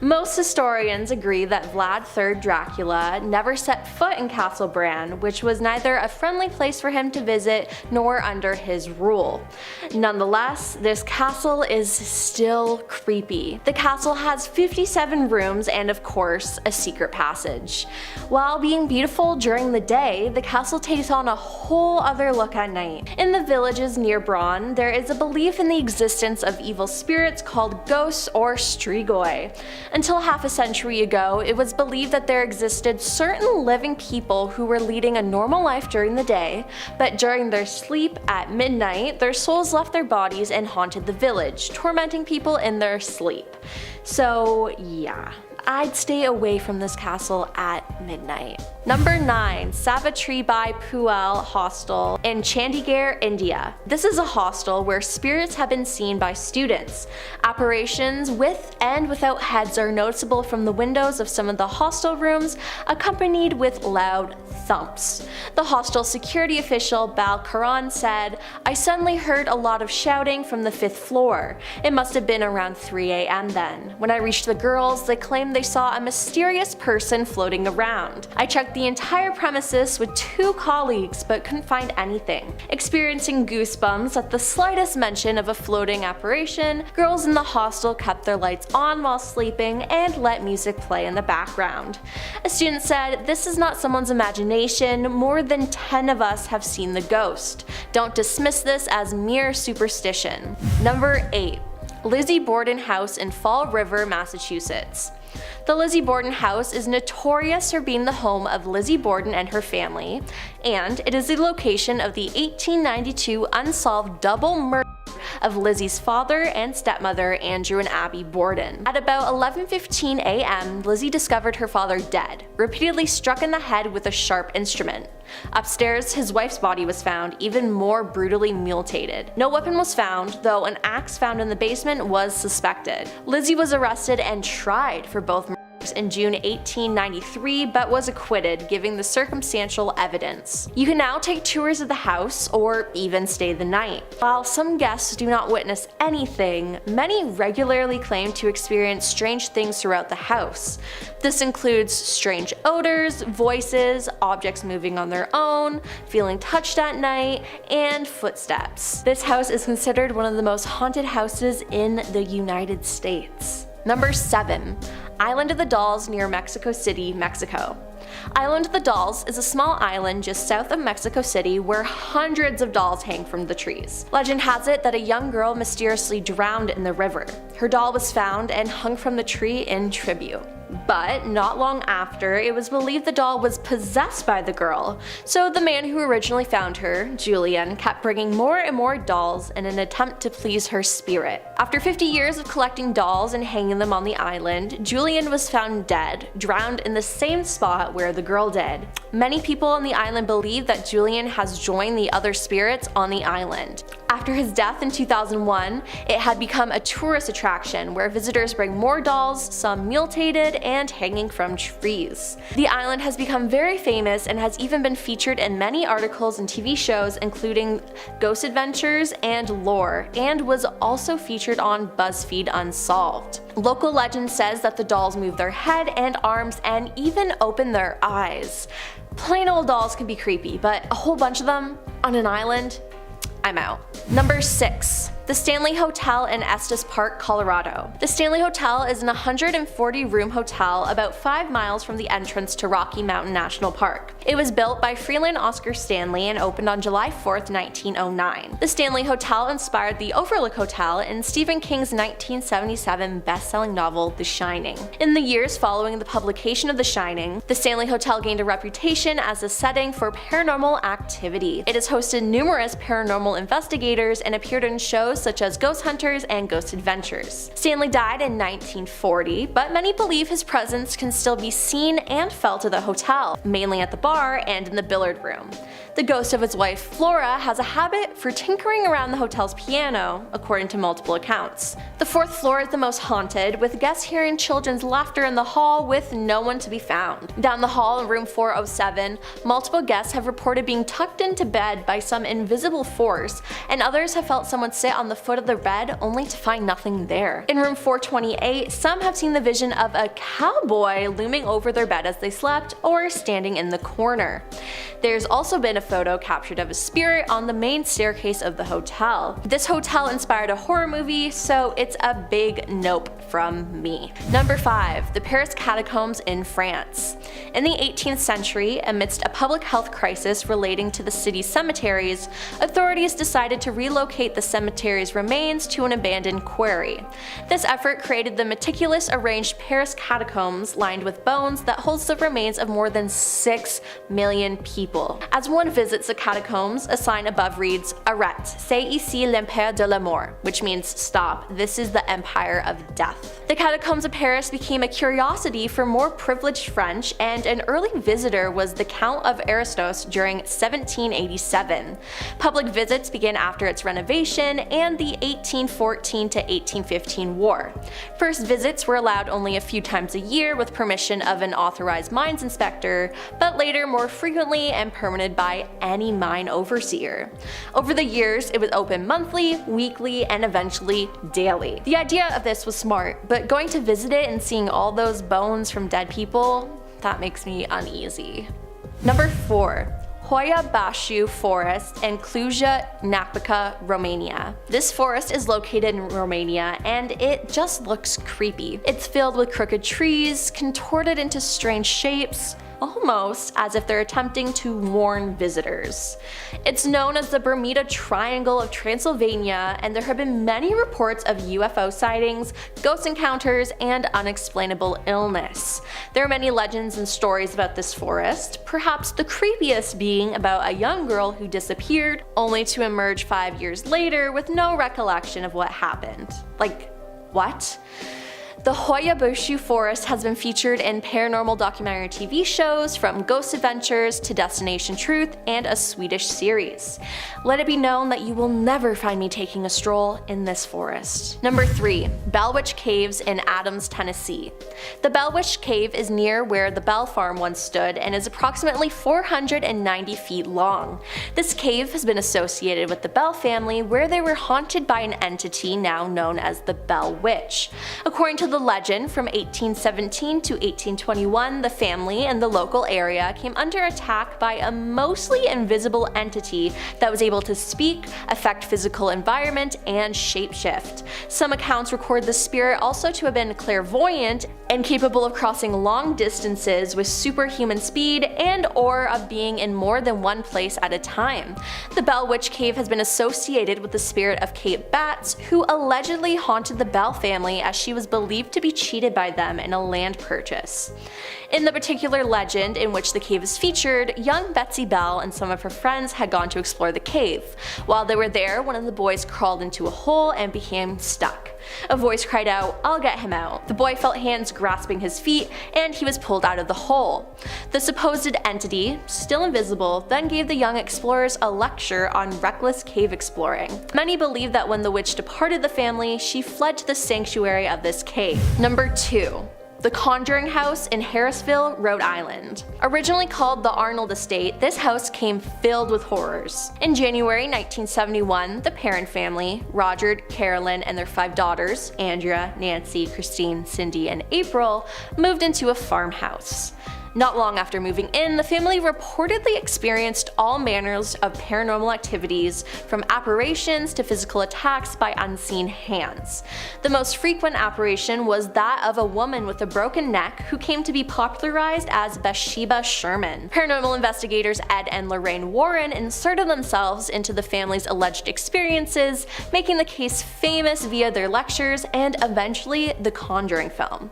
Most historians agree that Vlad III Dracula never set foot in Castle Bran, which was neither a friendly place for him to visit nor under his rule. Nonetheless, this castle is still creepy. The castle has 57 rooms and, of course, a secret passage. While being beautiful during the day, the castle takes on a whole other look at night. In the villages near Bran, there is a belief in the existence of evil spirits called ghosts or strigoi. Until half a century ago, it was believed that there existed certain living people who were leading a normal life during the day, but during their sleep at midnight, their souls left their bodies and haunted the village, tormenting people in their sleep. So yeah, I'd stay away from this castle at midnight. Number 9. Savitri Bai Puel Hostel in Chandigarh, India. This is a hostel where spirits have been seen by students. Apparitions with and without heads are noticeable from the windows of some of the hostel rooms, accompanied with loud thumps. The hostel security official Bal Karan said, "I suddenly heard a lot of shouting from the 5th floor. It must have been around 3 a.m. then. When I reached the girls, they claimed they saw a mysterious person floating around. I checked the entire premises with 2 colleagues but couldn't find anything. Experiencing goosebumps at the slightest mention of a floating apparition, girls in the hostel kept their lights on while sleeping and let music play in the background." A student said, "This is not someone's imagination. More than 10 of us have seen the ghost. Don't dismiss this as mere superstition." Number 8. Lizzie Borden House in Fall River, Massachusetts. The Lizzie Borden house is notorious for being the home of Lizzie Borden and her family, and it is the location of the 1892 unsolved double murder of Lizzie's father and stepmother, Andrew and Abby Borden. At about 11:15 a.m., Lizzie discovered her father dead, repeatedly struck in the head with a sharp instrument. Upstairs, his wife's body was found, even more brutally mutilated. No weapon was found, though an axe found in the basement was suspected. Lizzie was arrested and tried for both murders in June 1893, but was acquitted, giving the circumstantial evidence. You can now take tours of the house, or even stay the night. While some guests do not witness anything, many regularly claim to experience strange things throughout the house. This includes strange odors, voices, objects moving on their own, feeling touched at night, and footsteps. This house is considered one of the most haunted houses in the United States. Number 7. Island of the Dolls near Mexico City, Mexico. Island of the Dolls is a small island just south of Mexico City where hundreds of dolls hang from the trees. Legend has it that a young girl mysteriously drowned in the river. Her doll was found and hung from the tree in tribute. But not long after, it was believed the doll was possessed by the girl, so the man who originally found her, Julian, kept bringing more and more dolls in an attempt to please her spirit. After 50 years of collecting dolls and hanging them on the island, Julian was found dead, drowned in the same spot where the girl did. Many people on the island believe that Julian has joined the other spirits on the island. After his death in 2001, it had become a tourist attraction where visitors bring more dolls, some mutilated and hanging from trees. The island has become very famous and has even been featured in many articles and TV shows including Ghost Adventures and Lore, and was also featured on BuzzFeed Unsolved. Local legend says that the dolls move their head and arms and even open their eyes. Plain old dolls can be creepy, but a whole bunch of them on an island? I'm out. Number 6. The Stanley Hotel in Estes Park, Colorado. The Stanley Hotel is an 140-room hotel about 5 miles from the entrance to Rocky Mountain National Park. It was built by Freeland Oscar Stanley and opened on July 4, 1909. The Stanley Hotel inspired the Overlook Hotel in Stephen King's 1977 best-selling novel The Shining. In the years following the publication of The Shining, the Stanley Hotel gained a reputation as a setting for paranormal activity. It has hosted numerous paranormal investigators and appeared in shows such as Ghost Hunters and Ghost Adventures. Stanley died in 1940, but many believe his presence can still be seen and felt at the hotel, mainly at the bar and in the billiard room. The ghost of his wife Flora has a habit for tinkering around the hotel's piano, according to multiple accounts. The 4th floor is the most haunted, with guests hearing children's laughter in the hall with no one to be found. Down the hall in room 407, multiple guests have reported being tucked into bed by some invisible force, and others have felt someone sit on the foot of their bed only to find nothing there. In room 428, some have seen the vision of a cowboy looming over their bed as they slept or standing in the corner. There's also been a photo captured of a spirit on the main staircase of the hotel. This hotel inspired a horror movie, so it's a big nope from me. Number 5. The Paris Catacombs in France. In the 18th century, amidst a public health crisis relating to the city's cemeteries, authorities decided to relocate the cemetery's remains to an abandoned quarry. This effort created the meticulous arranged Paris Catacombs lined with bones that holds the remains of more than 6 million people. As one visits the catacombs, a sign above reads, "Arrête, c'est ici l'empire de la mort," which means stop, this is the empire of death. The catacombs of Paris became a curiosity for more privileged French, and an early visitor was the Count of Aristos during 1787. Public visits began after its renovation and the 1814 to 1815 war. First visits were allowed only a few times a year with permission of an authorized mines inspector, but later more frequently and permitted by any mine overseer. Over the years, it was open monthly, weekly, and eventually daily. The idea of this was smart, but going to visit it and seeing all those bones from dead people, that makes me uneasy. Number 4. Hoia Baciu Forest in Cluj-Napoca, Romania. This forest is located in Romania and it just looks creepy. It's filled with crooked trees, contorted into strange shapes, almost as if they're attempting to warn visitors. It's known as the Bermuda Triangle of Transylvania, and there have been many reports of UFO sightings, ghost encounters, and unexplainable illness. There are many legends and stories about this forest, perhaps the creepiest being about a young girl who disappeared, only to emerge 5 years later with no recollection of what happened. Like, what? The Hoia Baciu Forest has been featured in paranormal documentary TV shows from Ghost Adventures to Destination Truth and a Swedish series. Let it be known that you will never find me taking a stroll in this forest. Number 3. Bell Witch Caves in Adams, Tennessee. The Bell Witch Cave is near where the Bell Farm once stood and is approximately 490 feet long. This cave has been associated with the Bell family, where they were haunted by an entity now known as the Bell Witch. According to the legend, from 1817 to 1821, the family and the local area came under attack by a mostly invisible entity that was able to speak, affect physical environment, and shapeshift. Some accounts record the spirit also to have been clairvoyant and capable of crossing long distances with superhuman speed and or of being in more than one place at a time. The Bell Witch Cave has been associated with the spirit of Kate Batts, who allegedly haunted the Bell family as she was believed to be cheated by them in a land purchase. In the particular legend in which the cave is featured, young Betsy Bell and some of her friends had gone to explore the cave. While they were there, one of the boys crawled into a hole and became stuck. A voice cried out, "I'll get him out." The boy felt hands grasping his feet, and he was pulled out of the hole. The supposed entity, still invisible, then gave the young explorers a lecture on reckless cave exploring. Many believe that when the witch departed the family, she fled to the sanctuary of this cave. Number 2. The Conjuring House in Harrisville, Rhode Island. Originally called the Arnold Estate, this house came filled with horrors. In January 1971, the Perrin family, Roger, Carolyn, and their 5 daughters, Andrea, Nancy, Christine, Cindy, and April, moved into a farmhouse. Not long after moving in, the family reportedly experienced all manners of paranormal activities, from apparitions to physical attacks by unseen hands. The most frequent apparition was that of a woman with a broken neck who came to be popularized as Bathsheba Sherman. Paranormal investigators Ed and Lorraine Warren inserted themselves into the family's alleged experiences, making the case famous via their lectures and eventually the Conjuring film.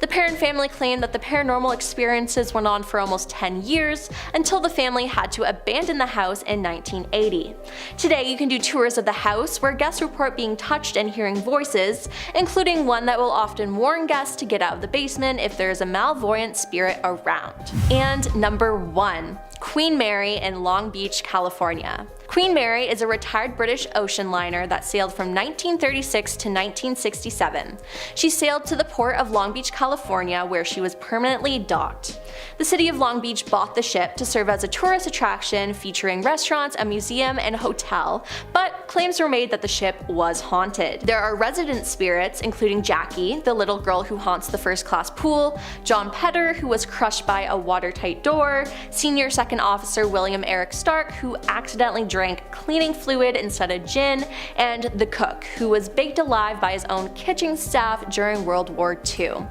The Perron family claimed that the paranormal experiences went on for almost 10 years until the family had to abandon the house in 1980. Today, you can do tours of the house where guests report being touched and hearing voices, including one that will often warn guests to get out of the basement if there is a malvoyant spirit around. And number 1. Queen Mary in Long Beach, California. Queen Mary is a retired British ocean liner that sailed from 1936 to 1967. She sailed to the port of Long Beach, California, where she was permanently docked. The city of Long Beach bought the ship to serve as a tourist attraction featuring restaurants, a museum, and a hotel, but claims were made that the ship was haunted. There are resident spirits, including Jackie, the little girl who haunts the first-class pool, John Petter, who was crushed by a watertight door, Senior Second Officer William Eric Stark, who accidentally drank cleaning fluid instead of gin, and the cook, who was baked alive by his own kitchen staff during World War II.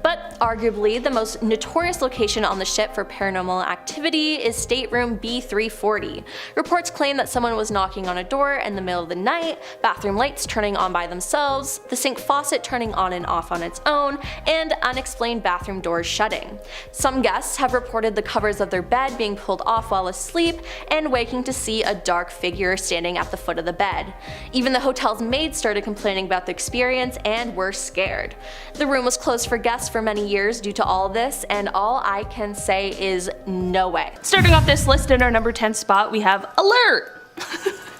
But arguably, the most notorious location on the ship for paranormal activity is stateroom B340. Reports claim that someone was knocking on a door in the middle of the night, bathroom lights turning on by themselves, the sink faucet turning on and off on its own, and unexplained bathroom doors shutting. Some guests have reported the covers of their bed being pulled off while asleep and waking to see a dark figure standing at the foot of the bed. Even the hotel's maids started complaining about the experience and were scared. The room was closed for guests for many years due to all of this, and all I can say is no way. Starting off this list in our number 10 spot, we have Alert!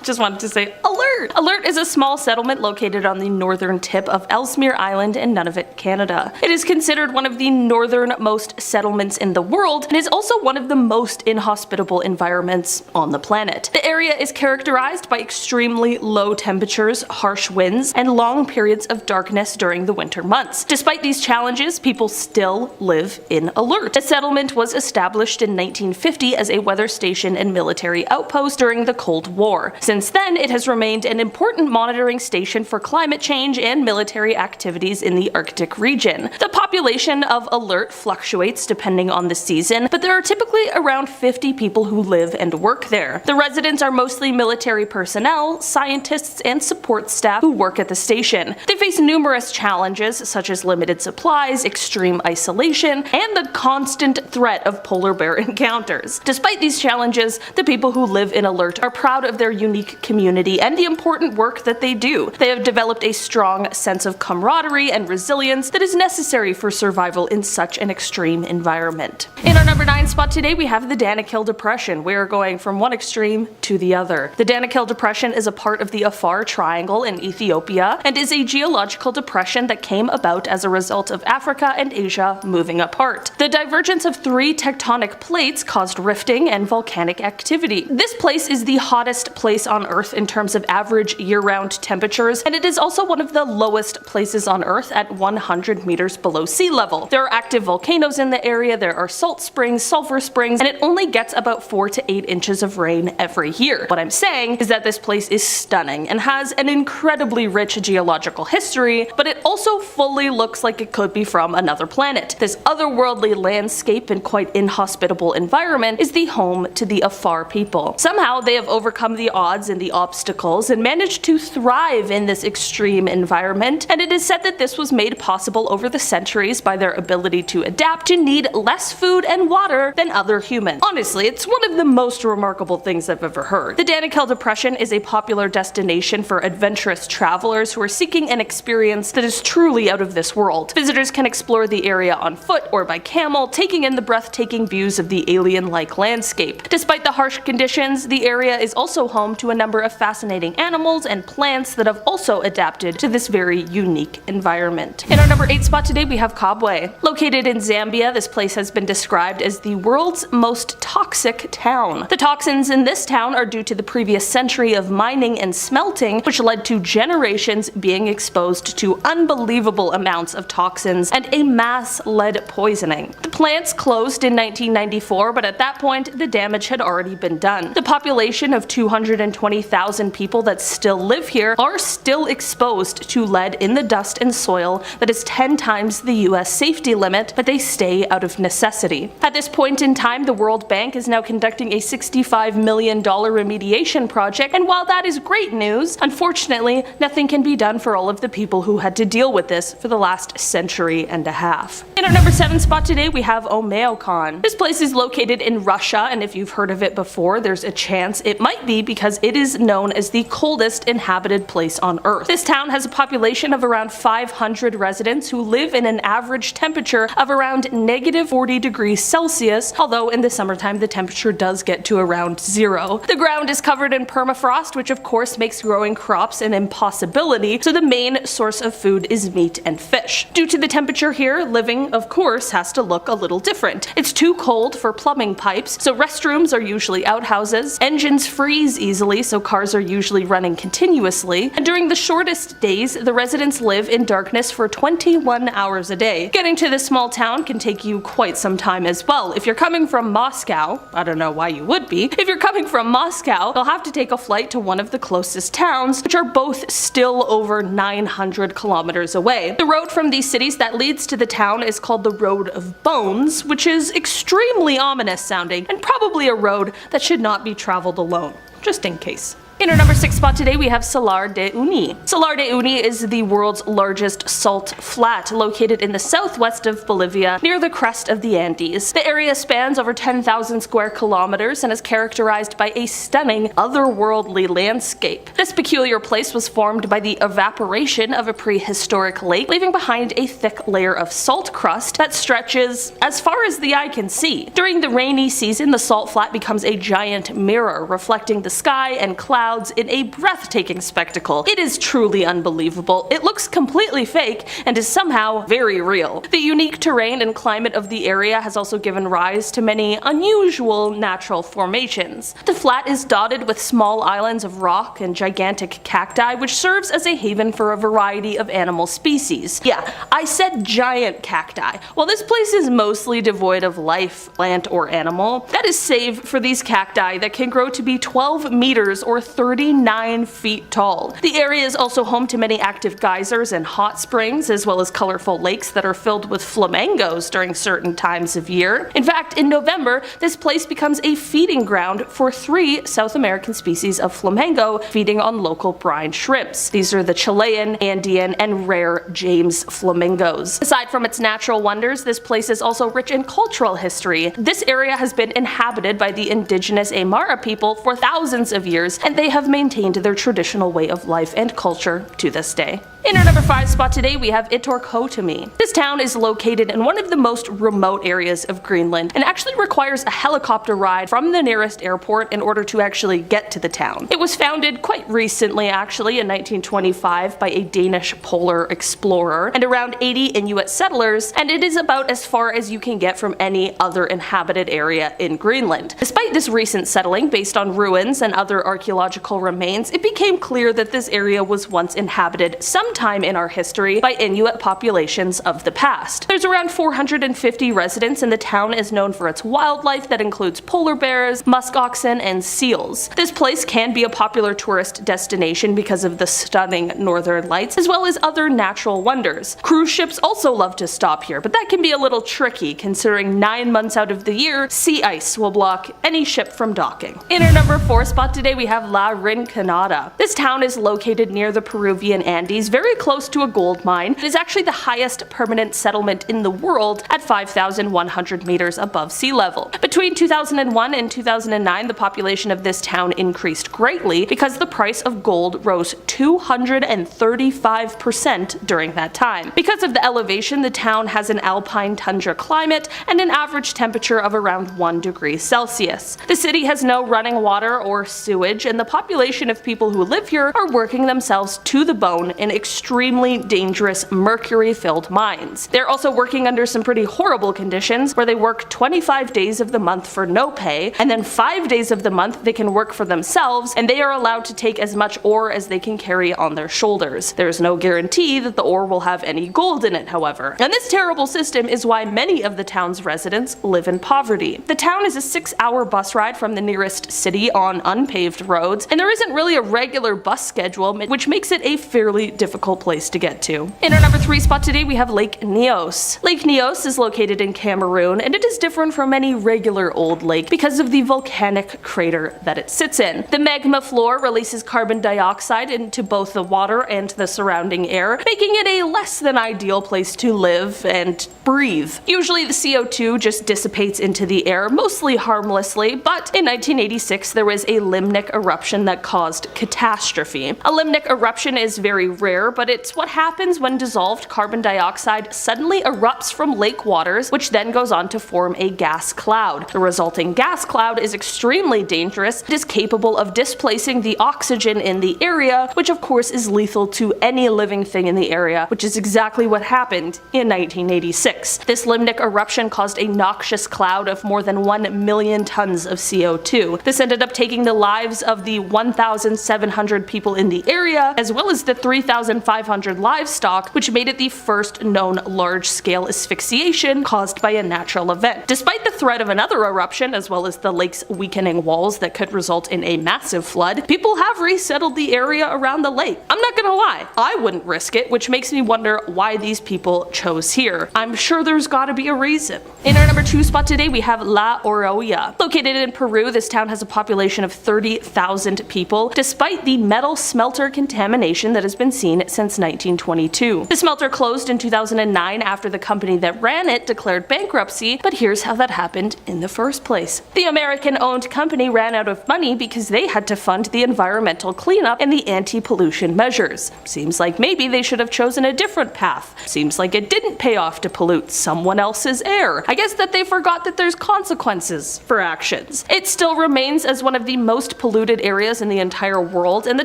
Just wanted to say Alert! Alert is a small settlement located on the northern tip of Ellesmere Island in Nunavut, Canada. It is considered one of the northernmost settlements in the world and is also one of the most inhospitable environments on the planet. The area is characterized by extremely low temperatures, harsh winds, and long periods of darkness during the winter months. Despite these challenges, people still live in Alert. The settlement was established in 1950 as a weather station and military outpost during the Cold War. Since then, it has remained an important monitoring station for climate change and military activities in the Arctic region. The population of Alert fluctuates depending on the season, but there are typically around 50 people who live and work there. The residents are mostly military personnel, scientists, and support staff who work at the station. They face numerous challenges such as limited supplies, extreme isolation, and the constant threat of polar bear encounters. Despite these challenges, the people who live in Alert are proud of their unique community and the important work that they do. They have developed a strong sense of camaraderie and resilience that is necessary for survival in such an extreme environment. In our number 9 spot today, we have the Danakil Depression. We are going from one extreme to the other. The Danakil Depression is a part of the Afar Triangle in Ethiopia and is a geological depression that came about as a result of Africa and Asia moving apart. The divergence of 3 tectonic plates caused rifting and volcanic activity. This place is the hottest place on Earth in terms of average year-round temperatures, and it is also one of the lowest places on Earth at 100 meters below sea level. There are active volcanoes in the area, there are salt springs, sulfur springs, and it only gets about 4 to 8 inches of rain every year. What I'm saying is that this place is stunning and has an incredibly rich geological history, but it also fully looks like it could be from another planet. This otherworldly landscape and quite inhospitable environment is the home to the Afar people. Somehow they have overcome the odds and the obstacles and managed to thrive in this extreme environment, and it is said that this was made possible over the centuries by their ability to adapt to need less food and water than other humans. Honestly, it's one of the most remarkable things I've ever heard. The Danakil Depression is a popular destination for adventurous travelers who are seeking an experience that is truly out of this world. Visitors can explore the area on foot or by camel, taking in the breathtaking views of the alien-like landscape. Despite the harsh conditions, the area is also home to to a number of fascinating animals and plants that have also adapted to this very unique environment. In our number 8 spot today, we have Kabwe. Located in Zambia, this place has been described as the world's most toxic town. The toxins in this town are due to the previous century of mining and smelting, which led to generations being exposed to unbelievable amounts of toxins and a mass lead poisoning. The plants closed in 1994, but at that point, the damage had already been done. The population of 220,000 people that still live here are still exposed to lead in the dust and soil that is 10 times the US safety limit, but they stay out of necessity. At this point in time, the World Bank is now conducting a $65 million remediation project, and while that is great news, unfortunately, nothing can be done for all of the people who had to deal with this for the last century and a half. In our number 7 spot today, we have Omeokon. This place is located in Russia, and if you've heard of it before, there's a chance it might be because it is known as the coldest inhabited place on Earth. This town has a population of around 500 residents who live in an average temperature of around -40 degrees Celsius, although in the summertime the temperature does get to around 0. The ground is covered in permafrost, which of course makes growing crops an impossibility, so the main source of food is meat and fish. Due to the temperature here, living of course has to look a little different. It's too cold for plumbing pipes, so restrooms are usually outhouses, engines freeze easily, so cars are usually running continuously, and during the shortest days, the residents live in darkness for 21 hours a day. Getting to this small town can take you quite some time as well. If you're coming from Moscow, I don't know why you would be, if you're coming from Moscow, you'll have to take a flight to one of the closest towns, which are both still over 900 kilometers away. The road from these cities that leads to the town is called the Road of Bones, which is extremely ominous sounding, and probably a road that should not be traveled alone, just in case. In our number 6 spot today, we have Salar de Uyuni. Salar de Uyuni is the world's largest salt flat, located in the southwest of Bolivia, near the crest of the Andes. The area spans over 10,000 square kilometers and is characterized by a stunning, otherworldly landscape. This peculiar place was formed by the evaporation of a prehistoric lake, leaving behind a thick layer of salt crust that stretches as far as the eye can see. During the rainy season, the salt flat becomes a giant mirror, reflecting the sky and clouds in a breathtaking spectacle. It is truly unbelievable. It looks completely fake and is somehow very real. The unique terrain and climate of the area has also given rise to many unusual natural formations. The flat is dotted with small islands of rock and gigantic cacti, which serves as a haven for a variety of animal species. Yeah, I said giant cacti. While this place is mostly devoid of life, plant or animal, that is save for these cacti that can grow to be 12 meters or 39 feet tall. The area is also home to many active geysers and hot springs, as well as colorful lakes that are filled with flamingos during certain times of year. In fact, in November, this place becomes a feeding ground for 3 South American species of flamingo feeding on local brine shrimps. These are the Chilean, Andean, and rare James flamingos. Aside from its natural wonders, this place is also rich in cultural history. This area has been inhabited by the indigenous Aymara people for thousands of years, and they have maintained their traditional way of life and culture to this day. In our number 5 spot today, we have Itorkotomi. This town is located in one of the most remote areas of Greenland and actually requires a helicopter ride from the nearest airport in order to actually get to the town. It was founded quite recently, actually, in 1925 by a Danish polar explorer and around 80 Inuit settlers, and it is about as far as you can get from any other inhabited area in Greenland. Despite this recent settling based on ruins and other archaeological remains, it became clear that this area was once inhabited sometime in our history by Inuit populations of the past. There's around 450 residents, and the town is known for its wildlife that includes polar bears, musk oxen, and seals. This place can be a popular tourist destination because of the stunning northern lights, as well as other natural wonders. Cruise ships also love to stop here, but that can be a little tricky considering 9 months out of the year, sea ice will block any ship from docking. In our number 4 spot today, we have La Rinconada. This town is located near the Peruvian Andes, very very close to a gold mine. It is actually the highest permanent settlement in the world at 5,100 meters above sea level. Between 2001 and 2009, the population of this town increased greatly because the price of gold rose 235% during that time. Because of the elevation, the town has an alpine tundra climate and an average temperature of around 1 degree Celsius. The city has no running water or sewage, and the population of people who live here are working themselves to the bone in extremely dangerous mercury-filled mines. They're also working under some pretty horrible conditions where they work 25 days of the month for no pay, and then 5 days of the month they can work for themselves, and they are allowed to take as much ore as they can carry on their shoulders. There's no guarantee that the ore will have any gold in it, however. And this terrible system is why many of the town's residents live in poverty. The town is a 6-hour bus ride from the nearest city on unpaved roads, and there isn't really a regular bus schedule, which makes it a fairly difficult place to get to. In our number 3 spot today, we have Lake Nyos. Lake Nyos is located in Cameroon, and it is different from any regular old lake because of the volcanic crater that it sits in. The magma floor releases carbon dioxide into both the water and the surrounding air, making it a less than ideal place to live and breathe. Usually the CO2 just dissipates into the air, mostly harmlessly, but in 1986 there was a limnic eruption that caused catastrophe. A limnic eruption is very rare, but it's what happens when dissolved carbon dioxide suddenly erupts from lake waters, which then goes on to form a gas cloud. The resulting gas cloud is extremely dangerous. It is capable of displacing the oxygen in the area, which of course is lethal to any living thing in the area, which is exactly what happened in 1986. This limnic eruption caused a noxious cloud of more than 1 million tons of CO2. This ended up taking the lives of the 1,700 people in the area, as well as the 3,500 livestock, which made it the first known large-scale asphyxiation caused by a natural event. Despite the threat of another eruption, as well as the lake's weakening walls that could result in a massive flood, people have resettled the area around the lake. I'm not gonna lie, I wouldn't risk it, which makes me wonder why these people chose here. I'm sure there's gotta be a reason. In our number 2 spot today, we have La Oroya. Located in Peru, this town has a population of 30,000 people, despite the metal smelter contamination that has been seen since 1922. The smelter closed in 2009 after the company that ran it declared bankruptcy, but here's how that happened in the first place. The American-owned company ran out of money because they had to fund the environmental cleanup and the anti-pollution measures. Seems like maybe they should have chosen a different path. Seems like it didn't pay off to pollute someone else's air. I guess that they forgot that there's consequences for actions. It still remains as one of the most polluted areas in the entire world, and the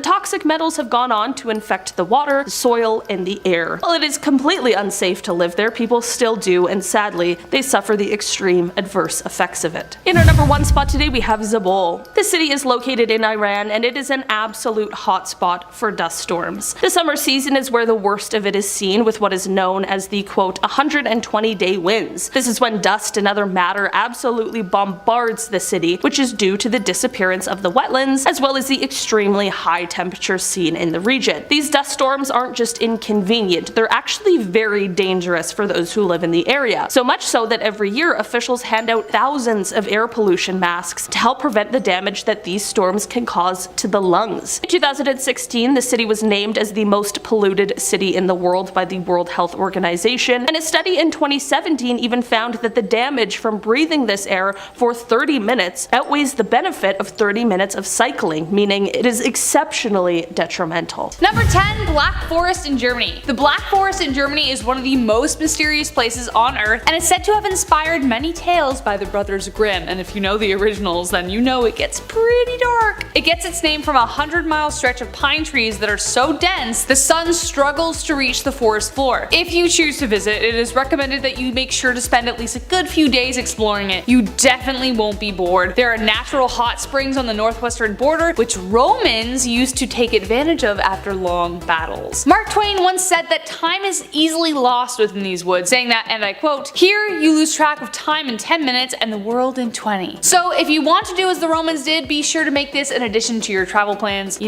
toxic metals have gone on to infect the water, the soil, and the air. While it is completely unsafe to live there, people still do, and sadly, they suffer the extreme adverse effects of it. In our number 1 spot today, we have Zabul. The city is located in Iran, and it is an absolute hotspot for dust storms. The summer season is where the worst of it is seen, with what is known as the quote 120-day winds. This is when dust and other matter absolutely bombards the city, which is due to the disappearance of the wetlands, as well as the extremely high temperatures seen in the region. These dust storms aren't just inconvenient, they're actually very dangerous for those who live in the area. So much so that every year officials hand out thousands of air pollution masks to help prevent the damage that these storms can cause to the lungs. In 2016, the city was named as the most polluted city in the world by the World Health Organization, and a study in 2017 even found that the damage from breathing this air for 30 minutes outweighs the benefit of 30 minutes of cycling, meaning it is exceptionally detrimental. Number 10. Black Forest in Germany. The Black Forest in Germany is one of the most mysterious places on Earth, and is said to have inspired many tales by the Brothers Grimm, and if you know the originals, then you know it gets pretty dark. It gets its name from a 100-mile stretch of pine trees that are so dense, the sun struggles to reach the forest floor. If you choose to visit, it is recommended that you make sure to spend at least a good few days exploring it. You definitely won't be bored. There are natural hot springs on the northwestern border, which Romans used to take advantage of after long battles. Mark Twain once said that time is easily lost within these woods, saying that, and I quote, "Here you lose track of time in 10 minutes and the world in 20. So if you want to do as the Romans did, be sure to make this an addition to your travel plans,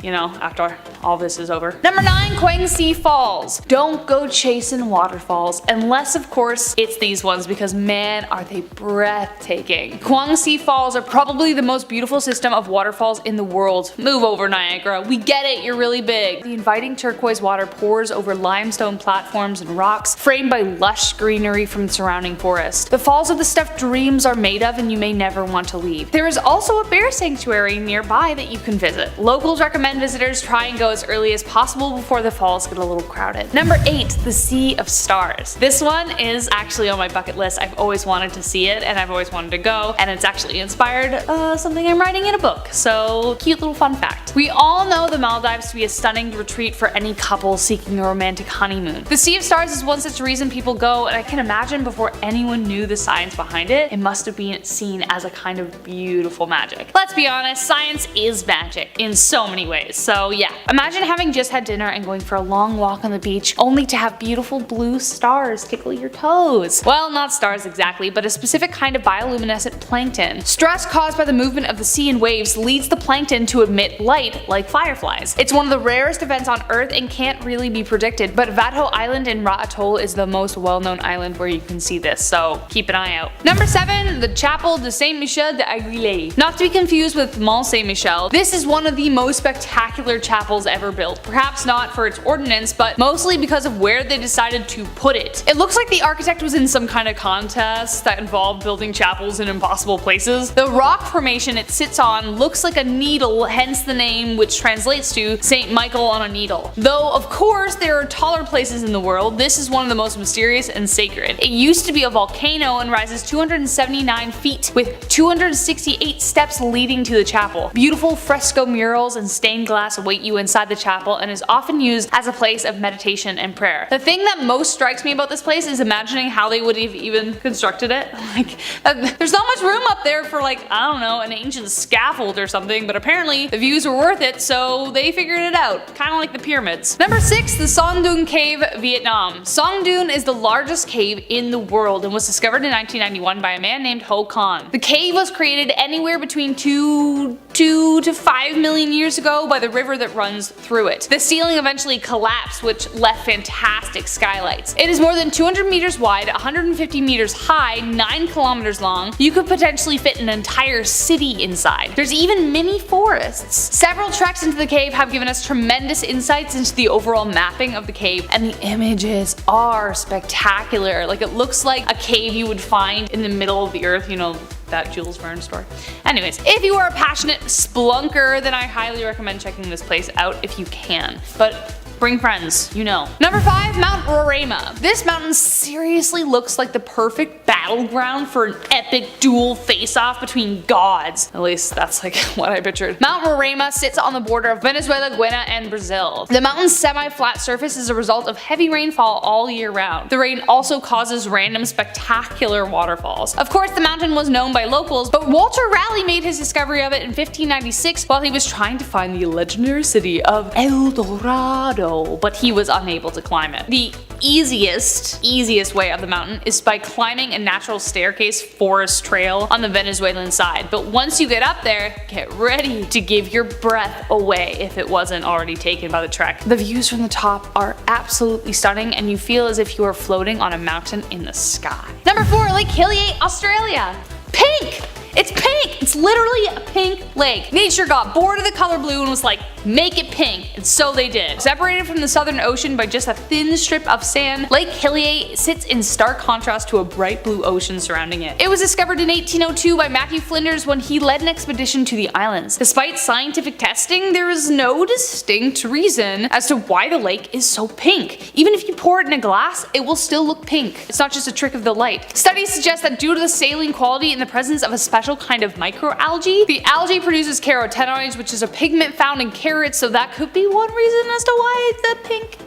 after all this is over. Number 9. Kwangsi Falls. Don't go chasing waterfalls, unless of course it's these ones, because man are they breathtaking. Kwangsi Falls are probably the most beautiful system of waterfalls in the world. Move over, Niagara, we get it, you're really big. big. The inviting turquoise water pours over limestone platforms and rocks, framed by lush greenery from the surrounding forest. The falls are the stuff dreams are made of and you may never want to leave. There is also a bear sanctuary nearby that you can visit. Locals recommend visitors try and go as early as possible before the falls get a little crowded. Number 8. The Sea of Stars. This one is actually on my bucket list. I've always wanted to see it and I've always wanted to go, and it's actually inspired something I'm writing in a book. So cute little fun fact. We all know the Maldives to be a stunning retreat for any couple seeking a romantic honeymoon. The Sea of Stars is one such reason people go, and I can imagine before anyone knew the science behind it, it must have been seen as a kind of beautiful magic. Let's be honest, science is magic in so many ways. So yeah, imagine having just had dinner and going for a long walk on the beach only to have beautiful blue stars tickle your toes. Well, not stars exactly, but a specific kind of bioluminescent plankton. Stress caused by the movement of the sea and waves leads the plankton to emit light like fireflies. It's one of the rarest events on Earth and can't really be predicted, but Vadho Island in Ra Atoll is the most well-known island where you can see this, so keep an eye out. Number 7. The Chapel de Saint-Michel de Aguilé. Not to be confused with Mont Saint-Michel, this is one of the most spectacular chapels ever built. Perhaps not for its ordnance, but mostly because of where they decided to put it. It looks like the architect was in some kind of contest that involved building chapels in impossible places. The rock formation it sits on looks like a needle, hence the name, which translates to Saint Michael on a needle. Though of course there are taller places in the world, this is one of the most mysterious and sacred. It used to be a volcano and rises 279 feet with 268 steps leading to the chapel. Beautiful fresco murals and stained glass await you inside the chapel and is often used as a place of meditation and prayer. The thing that most strikes me about this place is imagining how they would have even constructed it. There's not much room up there for I don't know, an ancient scaffold or something, but apparently the views were worth it, so they figured it out. Kinda like the pyramids. Number 6. The Son Doon Cave, Vietnam. Son Doon is the largest cave in the world and was discovered in 1991 by a man named Ho Con. The cave was created anywhere between 2 to 5 million years ago by the river that runs through it. The ceiling eventually collapsed, which left fantastic skylights. It is more than 200 meters wide, 150 meters high, 9 kilometers long. You could potentially fit an entire city inside. There's even mini forests. Several treks into the cave have given us tremendous insights into the overall mapping of the cave, and the images are spectacular. It looks like a cave you would find in the middle of the earth, you know, that Jules Verne story. Anyways, if you are a passionate splunker, then I highly recommend checking this place out if you can. But bring friends, you know. Number 5. Mount Roraima. This mountain seriously looks like the perfect battleground for an epic duel face-off between gods. At least that's what I pictured. Mount Roraima sits on the border of Venezuela, Guyana, and Brazil. The mountain's semi-flat surface is a result of heavy rainfall all year round. The rain also causes random spectacular waterfalls. Of course, the mountain was known by locals, but Walter Raleigh made his discovery of it in 1596 while he was trying to find the legendary city of El Dorado, but he was unable to climb it. The easiest way up the mountain is by climbing a natural staircase forest trail on the Venezuelan side, but once you get up there, get ready to give your breath away if it wasn't already taken by the trek. The views from the top are absolutely stunning and you feel as if you are floating on a mountain in the sky. Number 4. Lake Hillier, Australia. Pink! It's pink! It's literally a pink lake. Nature got bored of the color blue and was like, make it pink, and so they did. Separated from the Southern Ocean by just a thin strip of sand, Lake Hillier sits in stark contrast to a bright blue ocean surrounding it. It was discovered in 1802 by Matthew Flinders when he led an expedition to the islands. Despite scientific testing, there is no distinct reason as to why the lake is so pink. Even if you pour it in a glass, it will still look pink. It's not just a trick of the light. Studies suggest that due to the saline quality and the presence of a special kind of microalgae, the algae produces carotenoids, which is a pigment found in carrots, so that could be one reason as to why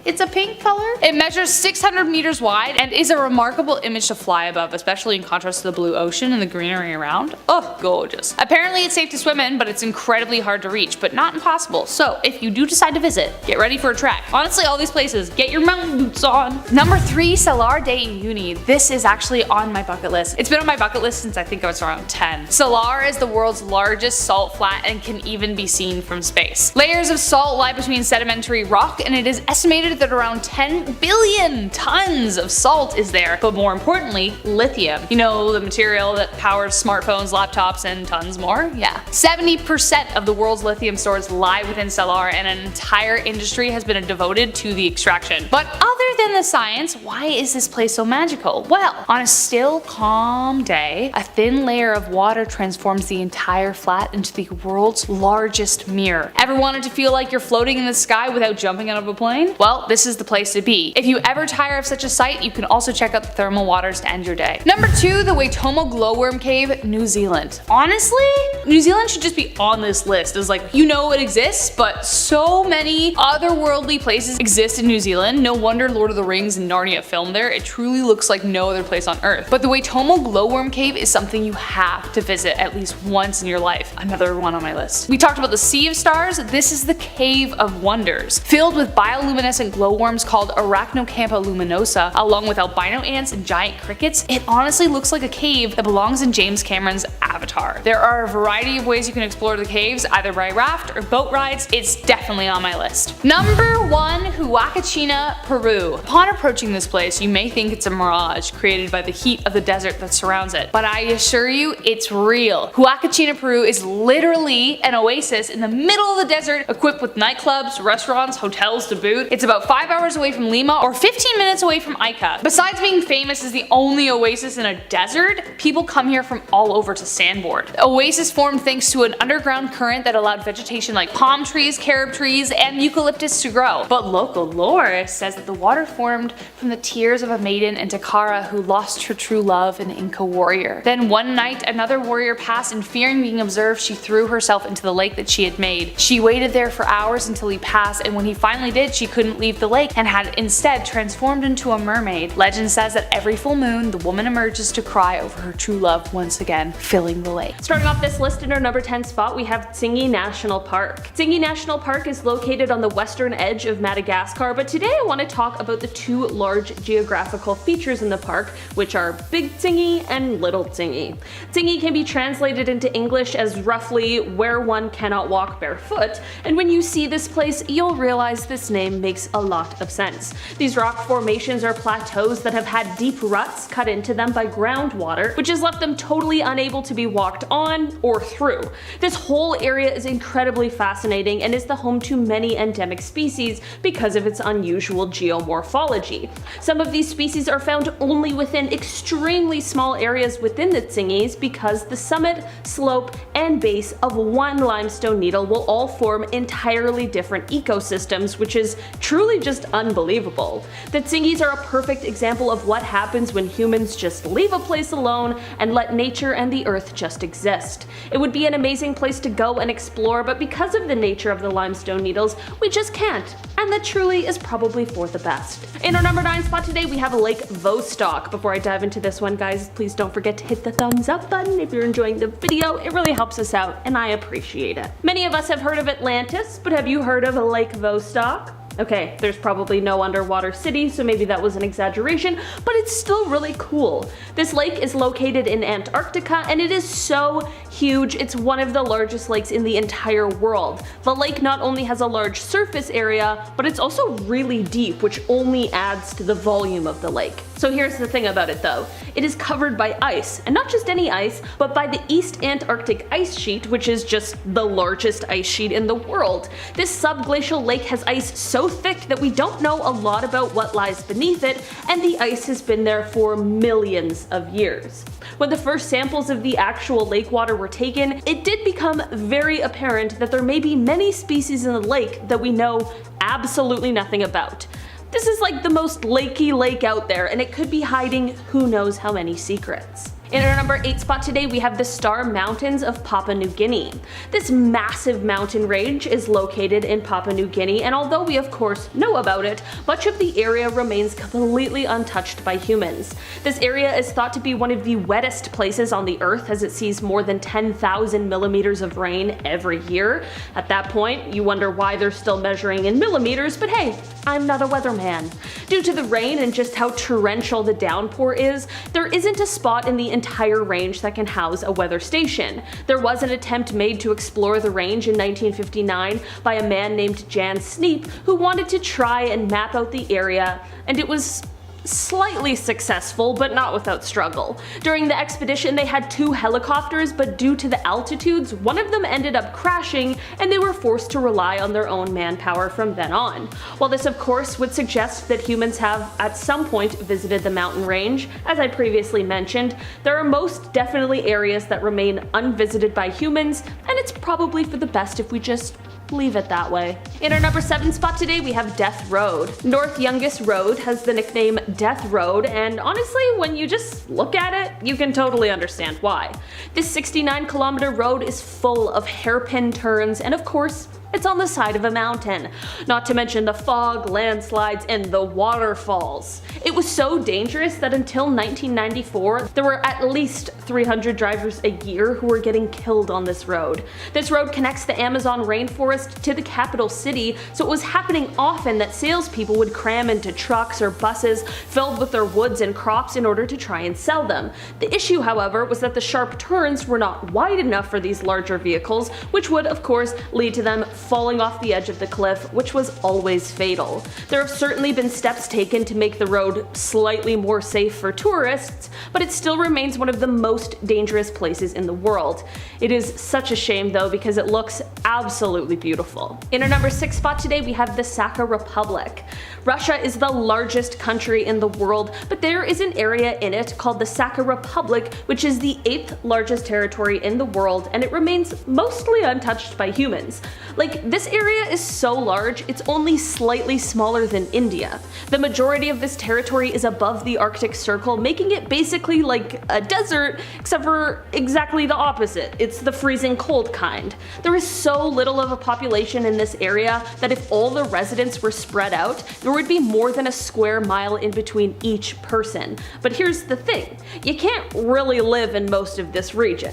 it's a pink color. It measures 600 meters wide and is a remarkable image to fly above, especially in contrast to the blue ocean and the greenery around. Oh, gorgeous. Apparently it's safe to swim in, but it's incredibly hard to reach, but not impossible. So if you do decide to visit, get ready for a trek. Honestly, all these places, get your mountain boots on. Number 3. Salar de Uyuni. This is actually on my bucket list. It's been on my bucket list since I think I was around 10. Salar is the world's largest salt flat and can even be seen from space. Layers of salt lie between sedimentary rock, and it is estimated that around 10 billion tons of salt is there, but more importantly, lithium. You know, the material that powers smartphones, laptops, and tons more? Yeah. 70% of the world's lithium stores lie within Salar, and an entire industry has been devoted to the extraction. But other than the science, why is this place so magical? Well, on a still, calm day, a thin layer of water transforms the entire flat into the world's largest mirror. Ever wanted to feel like you're floating in the sky without jumping out of a plane? Well, this is the place to be. If you ever tire of such a sight, you can also check out the thermal waters to end your day. Number 2, the Waitomo Glowworm Cave, New Zealand. Honestly, New Zealand should just be on this list as, like, you know it exists, but so many otherworldly places exist in New Zealand. No wonder Lord of the Rings and Narnia filmed there. It truly looks like no other place on Earth. But the Waitomo Glowworm Cave is something you have to visit at least once in your life. Another one on my list. We talked about the Sea of Stars. This is the Cave of Wonders, filled with bioluminescent glowworms called Arachnocampa luminosa, along with albino ants and giant crickets. It honestly looks like a cave that belongs in James Cameron's Avatar. There are a variety of ways you can explore the caves, either by raft or boat rides. It's definitely on my list. Number 1, Huacachina, Peru. Upon approaching this place, you may think it's a mirage created by the heat of the desert that surrounds it, but I assure you it's real. Huacachina, Peru is literally an oasis in the middle of the desert, equipped with nightclubs, restaurants, hotels to boot. It's about 5 hours away from Lima or 15 minutes away from Ica. Besides being famous as the only oasis in a desert, people come here from all over to sandboard. The oasis formed thanks to an underground current that allowed vegetation like palm trees, carob trees, and eucalyptus to grow. But local lore says that the water formed from the tears of a maiden in Takara who lost her true love, an Inca warrior. Then one night, another warrior passed, and fearing being observed, she threw herself into the lake that she had made. She waited there for hours until he passed, and when he finally did, she couldn't leave the lake and had instead transformed into a mermaid. Legend says that every full moon, the woman emerges to cry over her true love once again, filling the lake. Starting off this list in our number 10 spot, we have Tsingy National Park. Tsingy National Park is located on the western edge of Madagascar, but today I want to talk about the two large geographical features in the park, which are Big Tsingy and Little Tsingy. Tsingy can be translated into English as roughly where one cannot walk barefoot, and when you see this place, you'll realize this name makes a lot of sense. These rock formations are plateaus that have had deep ruts cut into them by groundwater, which has left them totally unable to be walked on or through. This whole area is incredibly fascinating and is the home to many endemic species because of its unusual geomorphology. Some of these species are found only within extremely small areas within the Tsingys because the summit, slope, and base of one limestone needle will all form entirely different ecosystems, which is truly just unbelievable. The Tsingys are a perfect example of what happens when humans just leave a place alone and let nature and the earth just exist. It would be an amazing place to go and explore, but because of the nature of the limestone needles, we just can't. And that truly is probably for the best. In our number 9 spot today, we have Lake Vostok. Before I dive into this one, guys, please don't forget to hit the thumbs up button if you're enjoying the video. It really helps us out, and I appreciate it. Many of us have heard of Atlantis, but have you heard of Lake Vostok? Okay, there's probably no underwater city, so maybe that was an exaggeration, but it's still really cool. This lake is located in Antarctica, and it is so huge. It's one of the largest lakes in the entire world. The lake not only has a large surface area, but it's also really deep, which only adds to the volume of the lake. So here's the thing about it though. It is covered by ice, and not just any ice, but by the East Antarctic ice sheet, which is just the largest ice sheet in the world. This subglacial lake has ice so thick that we don't know a lot about what lies beneath it, and the ice has been there for millions of years. When the first samples of the actual lake water were taken, it did become very apparent that there may be many species in the lake that we know absolutely nothing about. This is like the most lakey lake out there, and it could be hiding who knows how many secrets. In our number 8 spot today, we have the Star Mountains of Papua New Guinea. This massive mountain range is located in Papua New Guinea, and although we of course know about it, much of the area remains completely untouched by humans. This area is thought to be one of the wettest places on the earth, as it sees more than 10,000 millimeters of rain every year. At that point, you wonder why they're still measuring in millimeters, but hey, I'm not a weatherman. Due to the rain and just how torrential the downpour is, there isn't a spot in the entire range that can house a weather station. There was an attempt made to explore the range in 1959 by a man named Jan Sneap, who wanted to try and map out the area, and it was slightly successful, but not without struggle. During the expedition they had 2 helicopters, but due to the altitudes, one of them ended up crashing and they were forced to rely on their own manpower from then on. While this of course would suggest that humans have at some point visited the mountain range, as I previously mentioned, there are most definitely areas that remain unvisited by humans, and it's probably for the best if we just leave it that way. In our number 7 spot today we have Death Road. North Youngest Road has the nickname Death Road, and honestly when you just look at it, you can totally understand why. This 69-kilometer road is full of hairpin turns, and of course it's on the side of a mountain. Not to mention the fog, landslides, and the waterfalls. It was so dangerous that until 1994, there were at least 300 drivers a year who were getting killed on this road. This road connects the Amazon rainforest to the capital city, so it was happening often that salespeople would cram into trucks or buses filled with their woods and crops in order to try and sell them. The issue, however, was that the sharp turns were not wide enough for these larger vehicles, which would, of course, lead to them falling off the edge of the cliff, which was always fatal. There have certainly been steps taken to make the road slightly more safe for tourists, but it still remains one of the most dangerous places in the world. It is such a shame though, because it looks absolutely beautiful. In our number 6 spot today we have the Sakha Republic. Russia is the largest country in the world, but there is an area in it called the Sakha Republic, which is the 8th largest territory in the world, and it remains mostly untouched by humans. Like, this area is so large, it's only slightly smaller than India. The majority of this territory is above the Arctic Circle, making it basically like a desert, except for exactly the opposite. It's the freezing cold kind. There is so little of a population in this area that if all the residents were spread out, there would be more than a square mile in between each person. But here's the thing, you can't really live in most of this region.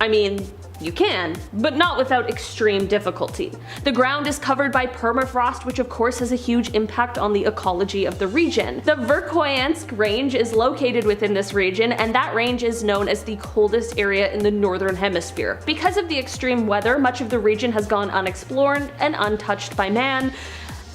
I mean, you can, but not without extreme difficulty. The ground is covered by permafrost, which of course has a huge impact on the ecology of the region. The Verkhoyansk range is located within this region, and that range is known as the coldest area in the northern hemisphere. Because of the extreme weather, much of the region has gone unexplored and untouched by man.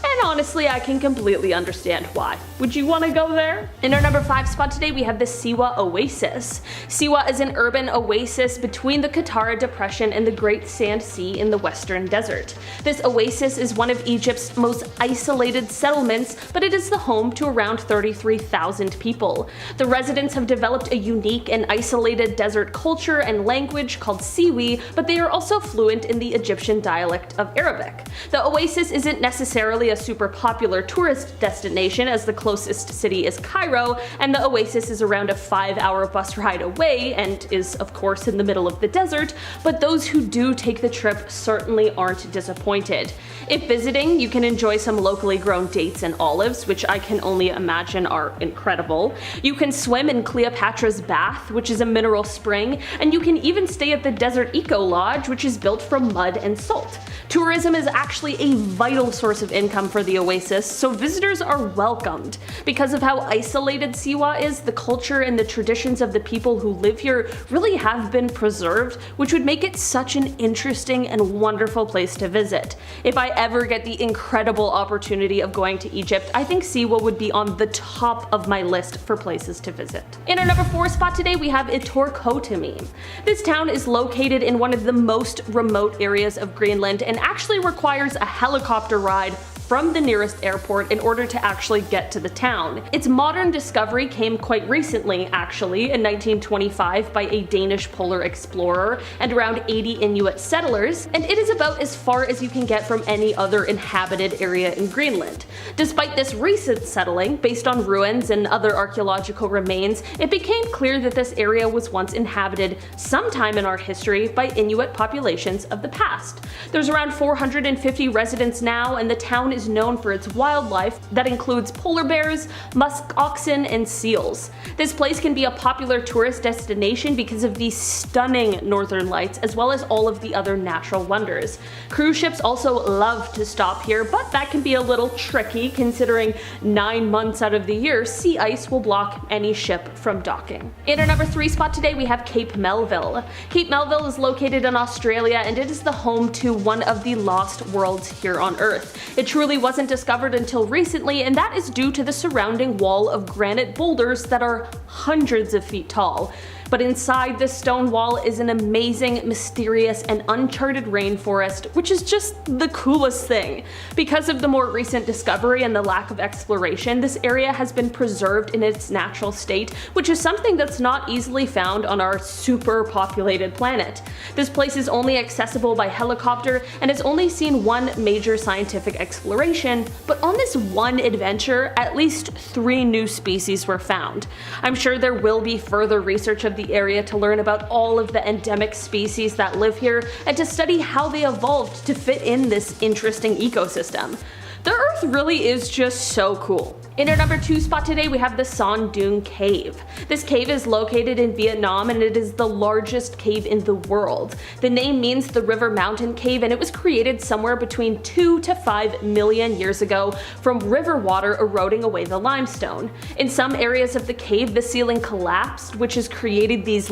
And honestly, I can completely understand why. Would you want to go there? In our number 5 spot today, we have the Siwa Oasis. Siwa is an urban oasis between the Qattara Depression and the Great Sand Sea in the Western Desert. This oasis is one of Egypt's most isolated settlements, but it is the home to around 33,000 people. The residents have developed a unique and isolated desert culture and language called Siwi, but they are also fluent in the Egyptian dialect of Arabic. The oasis isn't necessarily a super popular tourist destination, as the closest city is Cairo, and the oasis is around a 5-hour bus ride away and is of course in the middle of the desert, but those who do take the trip certainly aren't disappointed. If visiting, you can enjoy some locally grown dates and olives, which I can only imagine are incredible. You can swim in Cleopatra's Bath, which is a mineral spring, and you can even stay at the Desert Eco Lodge, which is built from mud and salt. Tourism is actually a vital source of income for the oasis, so visitors are welcomed. Because of how isolated Siwa is, the culture and the traditions of the people who live here really have been preserved, which would make it such an interesting and wonderful place to visit. If I ever get the incredible opportunity of going to Egypt, I think Siwa would be on the top of my list for places to visit. In our number 4 spot today, we have Itorkotamim. This town is located in one of the most remote areas of Greenland and actually requires a helicopter ride from the nearest airport in order to actually get to the town. Its modern discovery came quite recently, actually, in 1925 by a Danish polar explorer and around 80 Inuit settlers, and it is about as far as you can get from any other inhabited area in Greenland. Despite this recent settling, based on ruins and other archaeological remains, it became clear that this area was once inhabited sometime in our history by Inuit populations of the past. There's around 450 residents now, and the town is known for its wildlife that includes polar bears, musk oxen, and seals. This place can be a popular tourist destination because of the stunning northern lights as well as all of the other natural wonders. Cruise ships also love to stop here, but that can be a little tricky considering 9 months out of the year sea ice will block any ship from docking. In our number 3 spot today we have Cape Melville. Cape Melville is located in Australia and it is the home to one of the lost worlds here on Earth. It truly wasn't discovered until recently, and that is due to the surrounding wall of granite boulders that are hundreds of feet tall. But inside this stone wall is an amazing, mysterious, and uncharted rainforest, which is just the coolest thing. Because of the more recent discovery and the lack of exploration, this area has been preserved in its natural state, which is something that's not easily found on our super populated planet. This place is only accessible by helicopter and has only seen one major scientific exploration, but on this one adventure, at least 3 new species were found. I'm sure there will be further research of the area to learn about all of the endemic species that live here and to study how they evolved to fit in this interesting ecosystem. The Earth really is just so cool. In our number 2 spot today we have the Son Doong Cave. This cave is located in Vietnam and it is the largest cave in the world. The name means the river mountain cave and it was created somewhere between 2 to 5 million years ago from river water eroding away the limestone. In some areas of the cave the ceiling collapsed, which has created these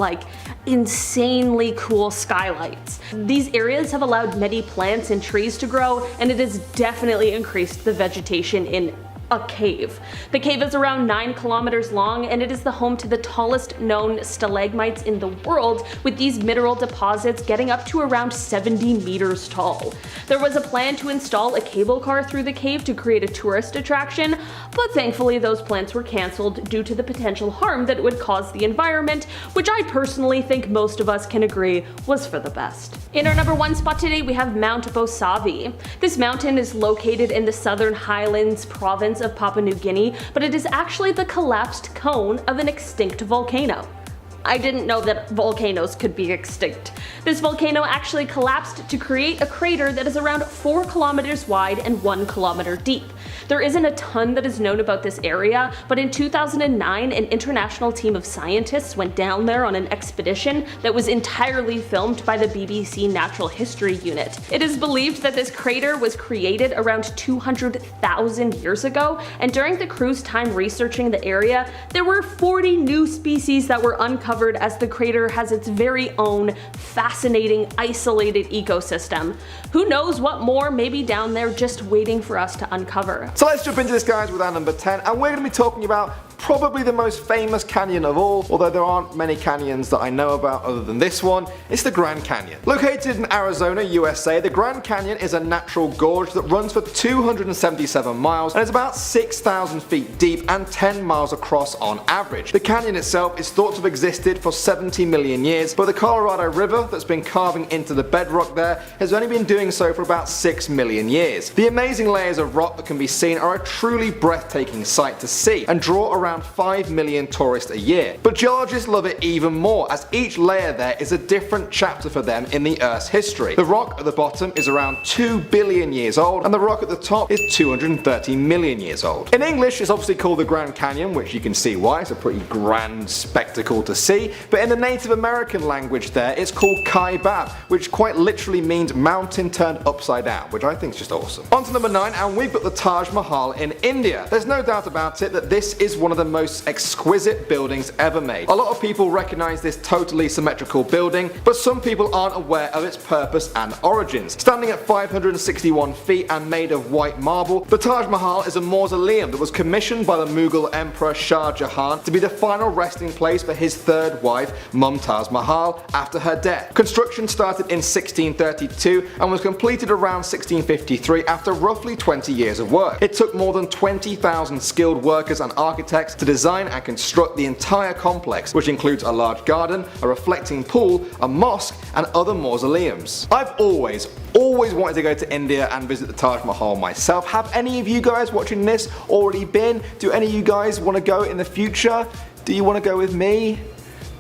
insanely cool skylights. These areas have allowed many plants and trees to grow, and it has definitely increased the vegetation in a cave. The cave is around 9 kilometers long and it is the home to the tallest known stalagmites in the world, with these mineral deposits getting up to around 70 meters tall. There was a plan to install a cable car through the cave to create a tourist attraction, but thankfully those plans were cancelled due to the potential harm that it would cause the environment, which I personally think most of us can agree was for the best. In our number 1 spot today we have Mount Bosavi. This mountain is located in the Southern Highlands province of Papua New Guinea, but it is actually the collapsed cone of an extinct volcano. I didn't know that volcanoes could be extinct. This volcano actually collapsed to create a crater that is around 4 kilometers wide and 1 kilometer deep. There isn't a ton that is known about this area, but in 2009 an international team of scientists went down there on an expedition that was entirely filmed by the BBC Natural History Unit. It is believed that this crater was created around 200,000 years ago, and during the crew's time researching the area, there were 40 new species that were uncovered as the crater has its very own fascinating, isolated ecosystem. Who knows what more may be down there just waiting for us to uncover. So let's jump into this, guys, with our number 10, and we're going to be talking about probably the most famous canyon of all, although there aren't many canyons that I know about other than this one. It's the Grand Canyon. Located in Arizona, USA, the Grand Canyon is a natural gorge that runs for 277 miles and is about 6,000 feet deep and 10 miles across on average. The canyon itself is thought to have existed for 70 million years, but the Colorado River that's been carving into the bedrock there has only been doing so for about 6 million years. The amazing layers of rock that can be seen are a truly breathtaking sight to see and draw around 5 million tourists a year. But geologists love it even more, as each layer there is a different chapter for them in the Earth's history. The rock at the bottom is around 2 billion years old, and the rock at the top is 230 million years old. In English it's obviously called the Grand Canyon, which you can see why, it's a pretty grand spectacle to see, but in the Native American language there it's called Kaibab, which quite literally means mountain turned upside down, which I think is just awesome. On to number 9, and we've got the Taj Mahal in India. There's no doubt about it that this is one of the most exquisite buildings ever made. A lot of people recognize this totally symmetrical building, but some people aren't aware of its purpose and origins. Standing at 561 feet and made of white marble, the Taj Mahal is a mausoleum that was commissioned by the Mughal Emperor Shah Jahan to be the final resting place for his third wife, Mumtaz Mahal, after her death. Construction started in 1632 and was completed around 1653 after roughly 20 years of work. It took more than 20,000 skilled workers and architects to design and construct the entire complex, which includes a large garden, a reflecting pool, a mosque, and other mausoleums. I've always wanted to go to India and visit the Taj Mahal myself. Have any of you guys watching this already been? Do any of you guys want to go in the future? Do you want to go with me?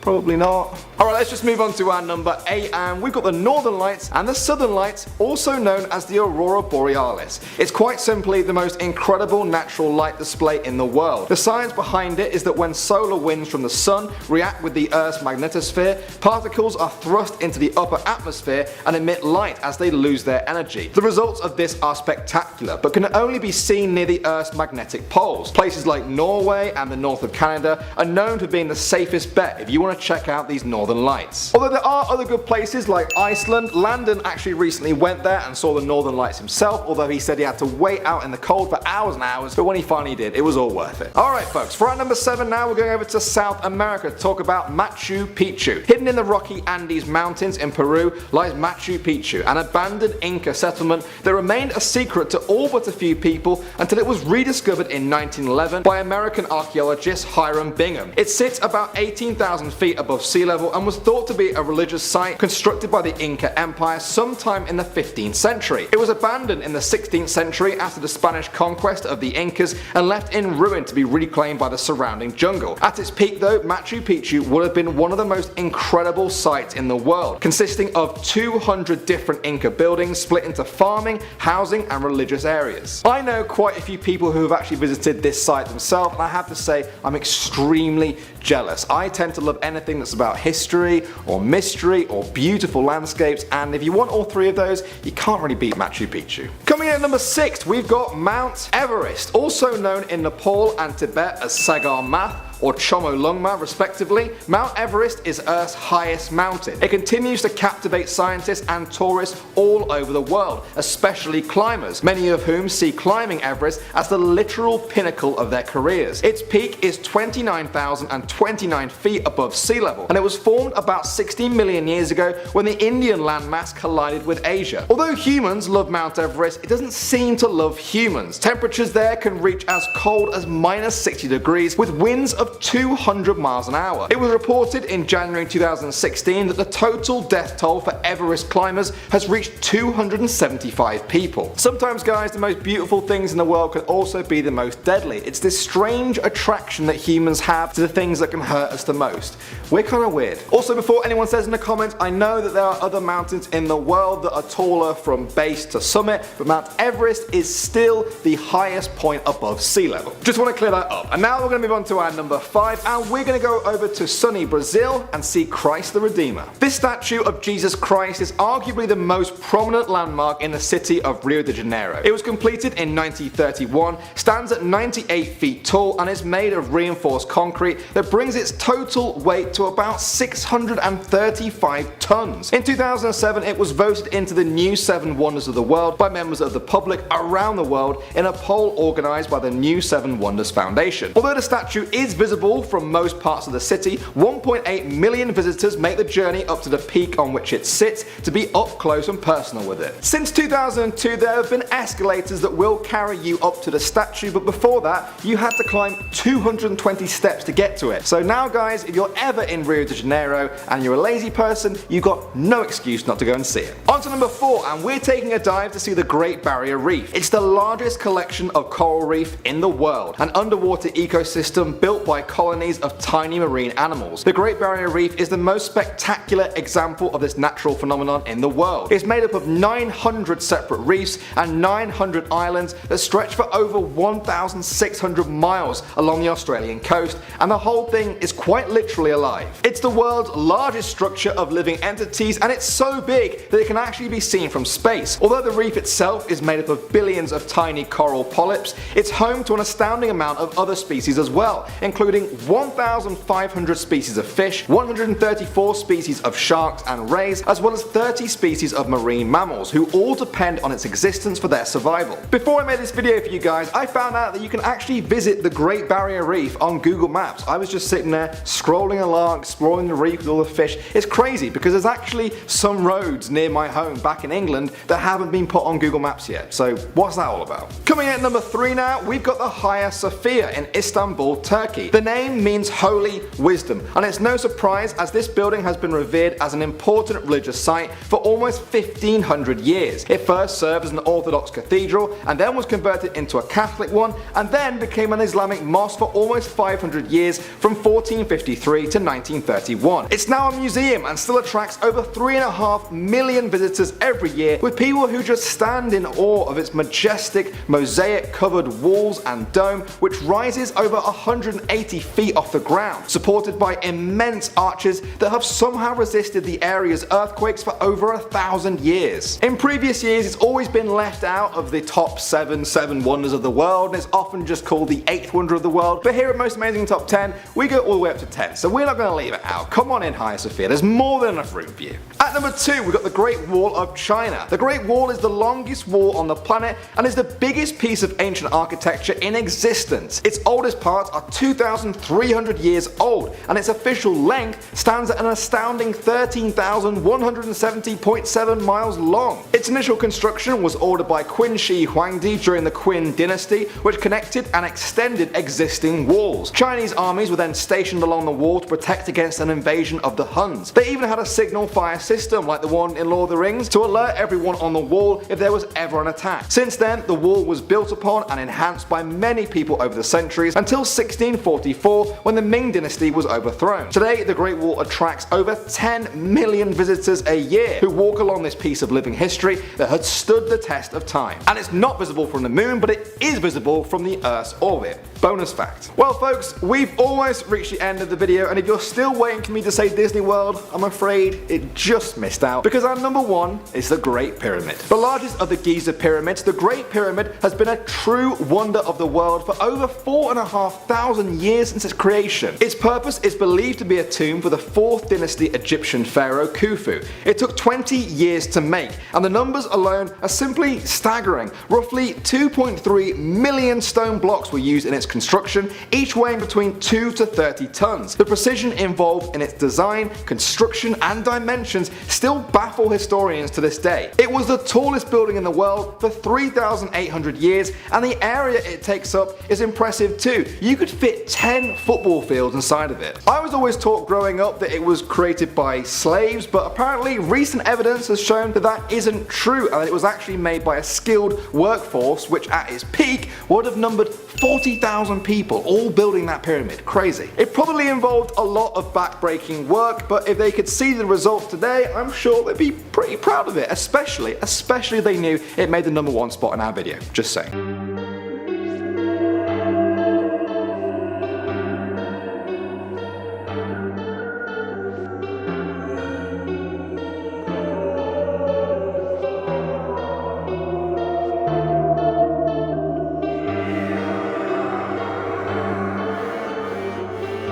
Probably not. Alright, let's just move on to our number 8, and we've got the Northern Lights and the Southern Lights, also known as the Aurora Borealis. It's quite simply the most incredible natural light display in the world. The science behind it is that when solar winds from the sun react with the Earth's magnetosphere, particles are thrust into the upper atmosphere and emit light as they lose their energy. The results of this are spectacular, but can only be seen near the Earth's magnetic poles. Places like Norway and the north of Canada are known for being the safest bet if you want to check out these northern lights. Although there are other good places like Iceland. Landon actually recently went there and saw the northern lights himself, although he said he had to wait out in the cold for hours and hours, but when he finally did, it was all worth it. Alright folks, for our number 7 now, we're going over to South America to talk about Machu Picchu. Hidden in the rocky Andes Mountains in Peru lies Machu Picchu, an abandoned Inca settlement that remained a secret to all but a few people until it was rediscovered in 1911 by American archaeologist Hiram Bingham. It sits about 18,000 feet above sea level and was thought to be a religious site constructed by the Inca Empire sometime in the 15th century. It was abandoned in the 16th century after the Spanish conquest of the Incas and left in ruin to be reclaimed by the surrounding jungle. At its peak though, Machu Picchu would have been one of the most incredible sites in the world, consisting of 200 different Inca buildings split into farming, housing and religious areas. I know quite a few people who have actually visited this site themselves, and I have to say I'm extremely jealous. I tend to love anything that's about history or mystery or beautiful landscapes, and if you want all three of those, you can't really beat Machu Picchu. Coming in at number 6, we've got Mount Everest, also known in Nepal and Tibet as Sagar Math or Chomolungma respectively. Mount Everest is Earth's highest mountain. It continues to captivate scientists and tourists all over the world, especially climbers, many of whom see climbing Everest as the literal pinnacle of their careers. Its peak is 29,029 feet above sea level, and it was formed about 60 million years ago when the Indian landmass collided with Asia. Although humans love Mount Everest, it doesn't seem to love humans. Temperatures there can reach as cold as -60 degrees with winds of 200 miles an hour. It was reported in January 2016 that the total death toll for Everest climbers has reached 275 people. Sometimes guys, the most beautiful things in the world can also be the most deadly. It's this strange attraction that humans have to the things that can hurt us the most. We're kind of weird. Also, before anyone says in the comments, I know that there are other mountains in the world that are taller from base to summit, but Mount Everest is still the highest point above sea level. Just want to clear that up. And now we're going to move on to our number 5, and we're going to go over to sunny Brazil and see Christ the Redeemer. This statue of Jesus Christ is arguably the most prominent landmark in the city of Rio de Janeiro. It was completed in 1931, stands at 98 feet tall, and is made of reinforced concrete that brings its total weight to about 635 tons. In 2007, it was voted into the new 7 Wonders of the World by members of the public around the world in a poll organised by the New 7 Wonders Foundation. Although the statue is visible from most parts of the city, 1.8 million visitors make the journey up to the peak on which it sits to be up close and personal with it. Since 2002, there have been escalators that will carry you up to the statue, but before that, you had to climb 220 steps to get to it. So now guys, if you're ever in Rio de Janeiro and you're a lazy person, you've got no excuse not to go and see it. On to number 4, and we're taking a dive to see the Great Barrier Reef. It's the largest collection of coral reef in the world, an underwater ecosystem built by colonies of tiny marine animals. The Great Barrier Reef is the most spectacular example of this natural phenomenon in the world. It's made up of 900 separate reefs and 900 islands that stretch for over 1,600 miles along the Australian coast, and the whole thing is quite literally alive. It's the world's largest structure of living entities, and it's so big that it can actually be seen from space. Although the reef itself is made up of billions of tiny coral polyps, it's home to an astounding amount of other species as well, including 1,500 species of fish, 134 species of sharks and rays, as well as 30 species of marine mammals, who all depend on its existence for their survival. Before I made this video for you guys, I found out that you can actually visit the Great Barrier Reef on Google Maps. I was just sitting there scrolling along, exploring the reef with all the fish. It's crazy because there's actually some roads near my home back in England that haven't been put on Google Maps yet. So what's that all about? Coming in at number 3 now, we've got the Hagia Sophia in Istanbul, Turkey. The name means holy wisdom, and it's no surprise as this building has been revered as an important religious site for almost 1500 years. It first served as an Orthodox cathedral and then was converted into a Catholic one and then became an Islamic mosque for almost 500 years from 1453 to 1931. It's now a museum and still attracts over 3.5 million visitors every year, with people who just stand in awe of its majestic mosaic covered walls and dome, which rises over 180 feet off the ground, supported by immense arches that have somehow resisted the area's earthquakes for over 1,000 years. In previous years it's always been left out of the top 7 wonders of the world, and it's often just called the 8th wonder of the world, but here at Most Amazing Top 10 we go all the way up to 10, so we're not going to leave it out. Come on in, Hagia Sophia, there's more than enough room for you. At number 2 we've got the Great Wall of China. The Great Wall is the longest wall on the planet and is the biggest piece of ancient architecture in existence. Its oldest parts are 2,300 years old and its official length stands at an astounding 13,170.7 miles long. Its initial construction was ordered by Qin Shi Huangdi during the Qin dynasty, which connected and extended existing walls. Chinese armies were then stationed along the wall to protect against an invasion of the Huns. They even had a signal fire system like the one in Lord of the Rings to alert everyone on the wall if there was ever an attack. Since then, the wall was built upon and enhanced by many people over the centuries until 1644 when the Ming dynasty was overthrown. Today, the Great Wall attracts over 10 million visitors a year who walk along this piece of living history that had stood the test of time. And it's not visible from the moon, but it is visible from the Earth's orbit. Bonus fact. Well folks, we've almost reached the end of the video, and if you're still waiting for me to say Disney World, I'm afraid it just missed out, because our number 1 is the Great Pyramid. The largest of the Giza pyramids, the Great Pyramid has been a true wonder of the world for over 4,500 years since its creation. Its purpose is believed to be a tomb for the 4th dynasty Egyptian pharaoh Khufu. It took 20 years to make, and the numbers alone are simply staggering. Roughly 2.3 million stone blocks were used in its construction, each weighing between 2 to 30 tons. The precision involved in its design, construction and dimensions still baffle historians to this day. It was the tallest building in the world for 3,800 years, and the area it takes up is impressive too. You could fit 10 football fields inside of it. I was always taught growing up that it was created by slaves, but apparently recent evidence has shown that that isn't true and that it was actually made by a skilled workforce which at its peak would have numbered 40,000 people all building that pyramid. Crazy. It probably involved a lot of back-breaking work, but if they could see the results today, I'm sure they'd be pretty proud of it, especially if they knew it made the number 1 spot in our video. Just saying.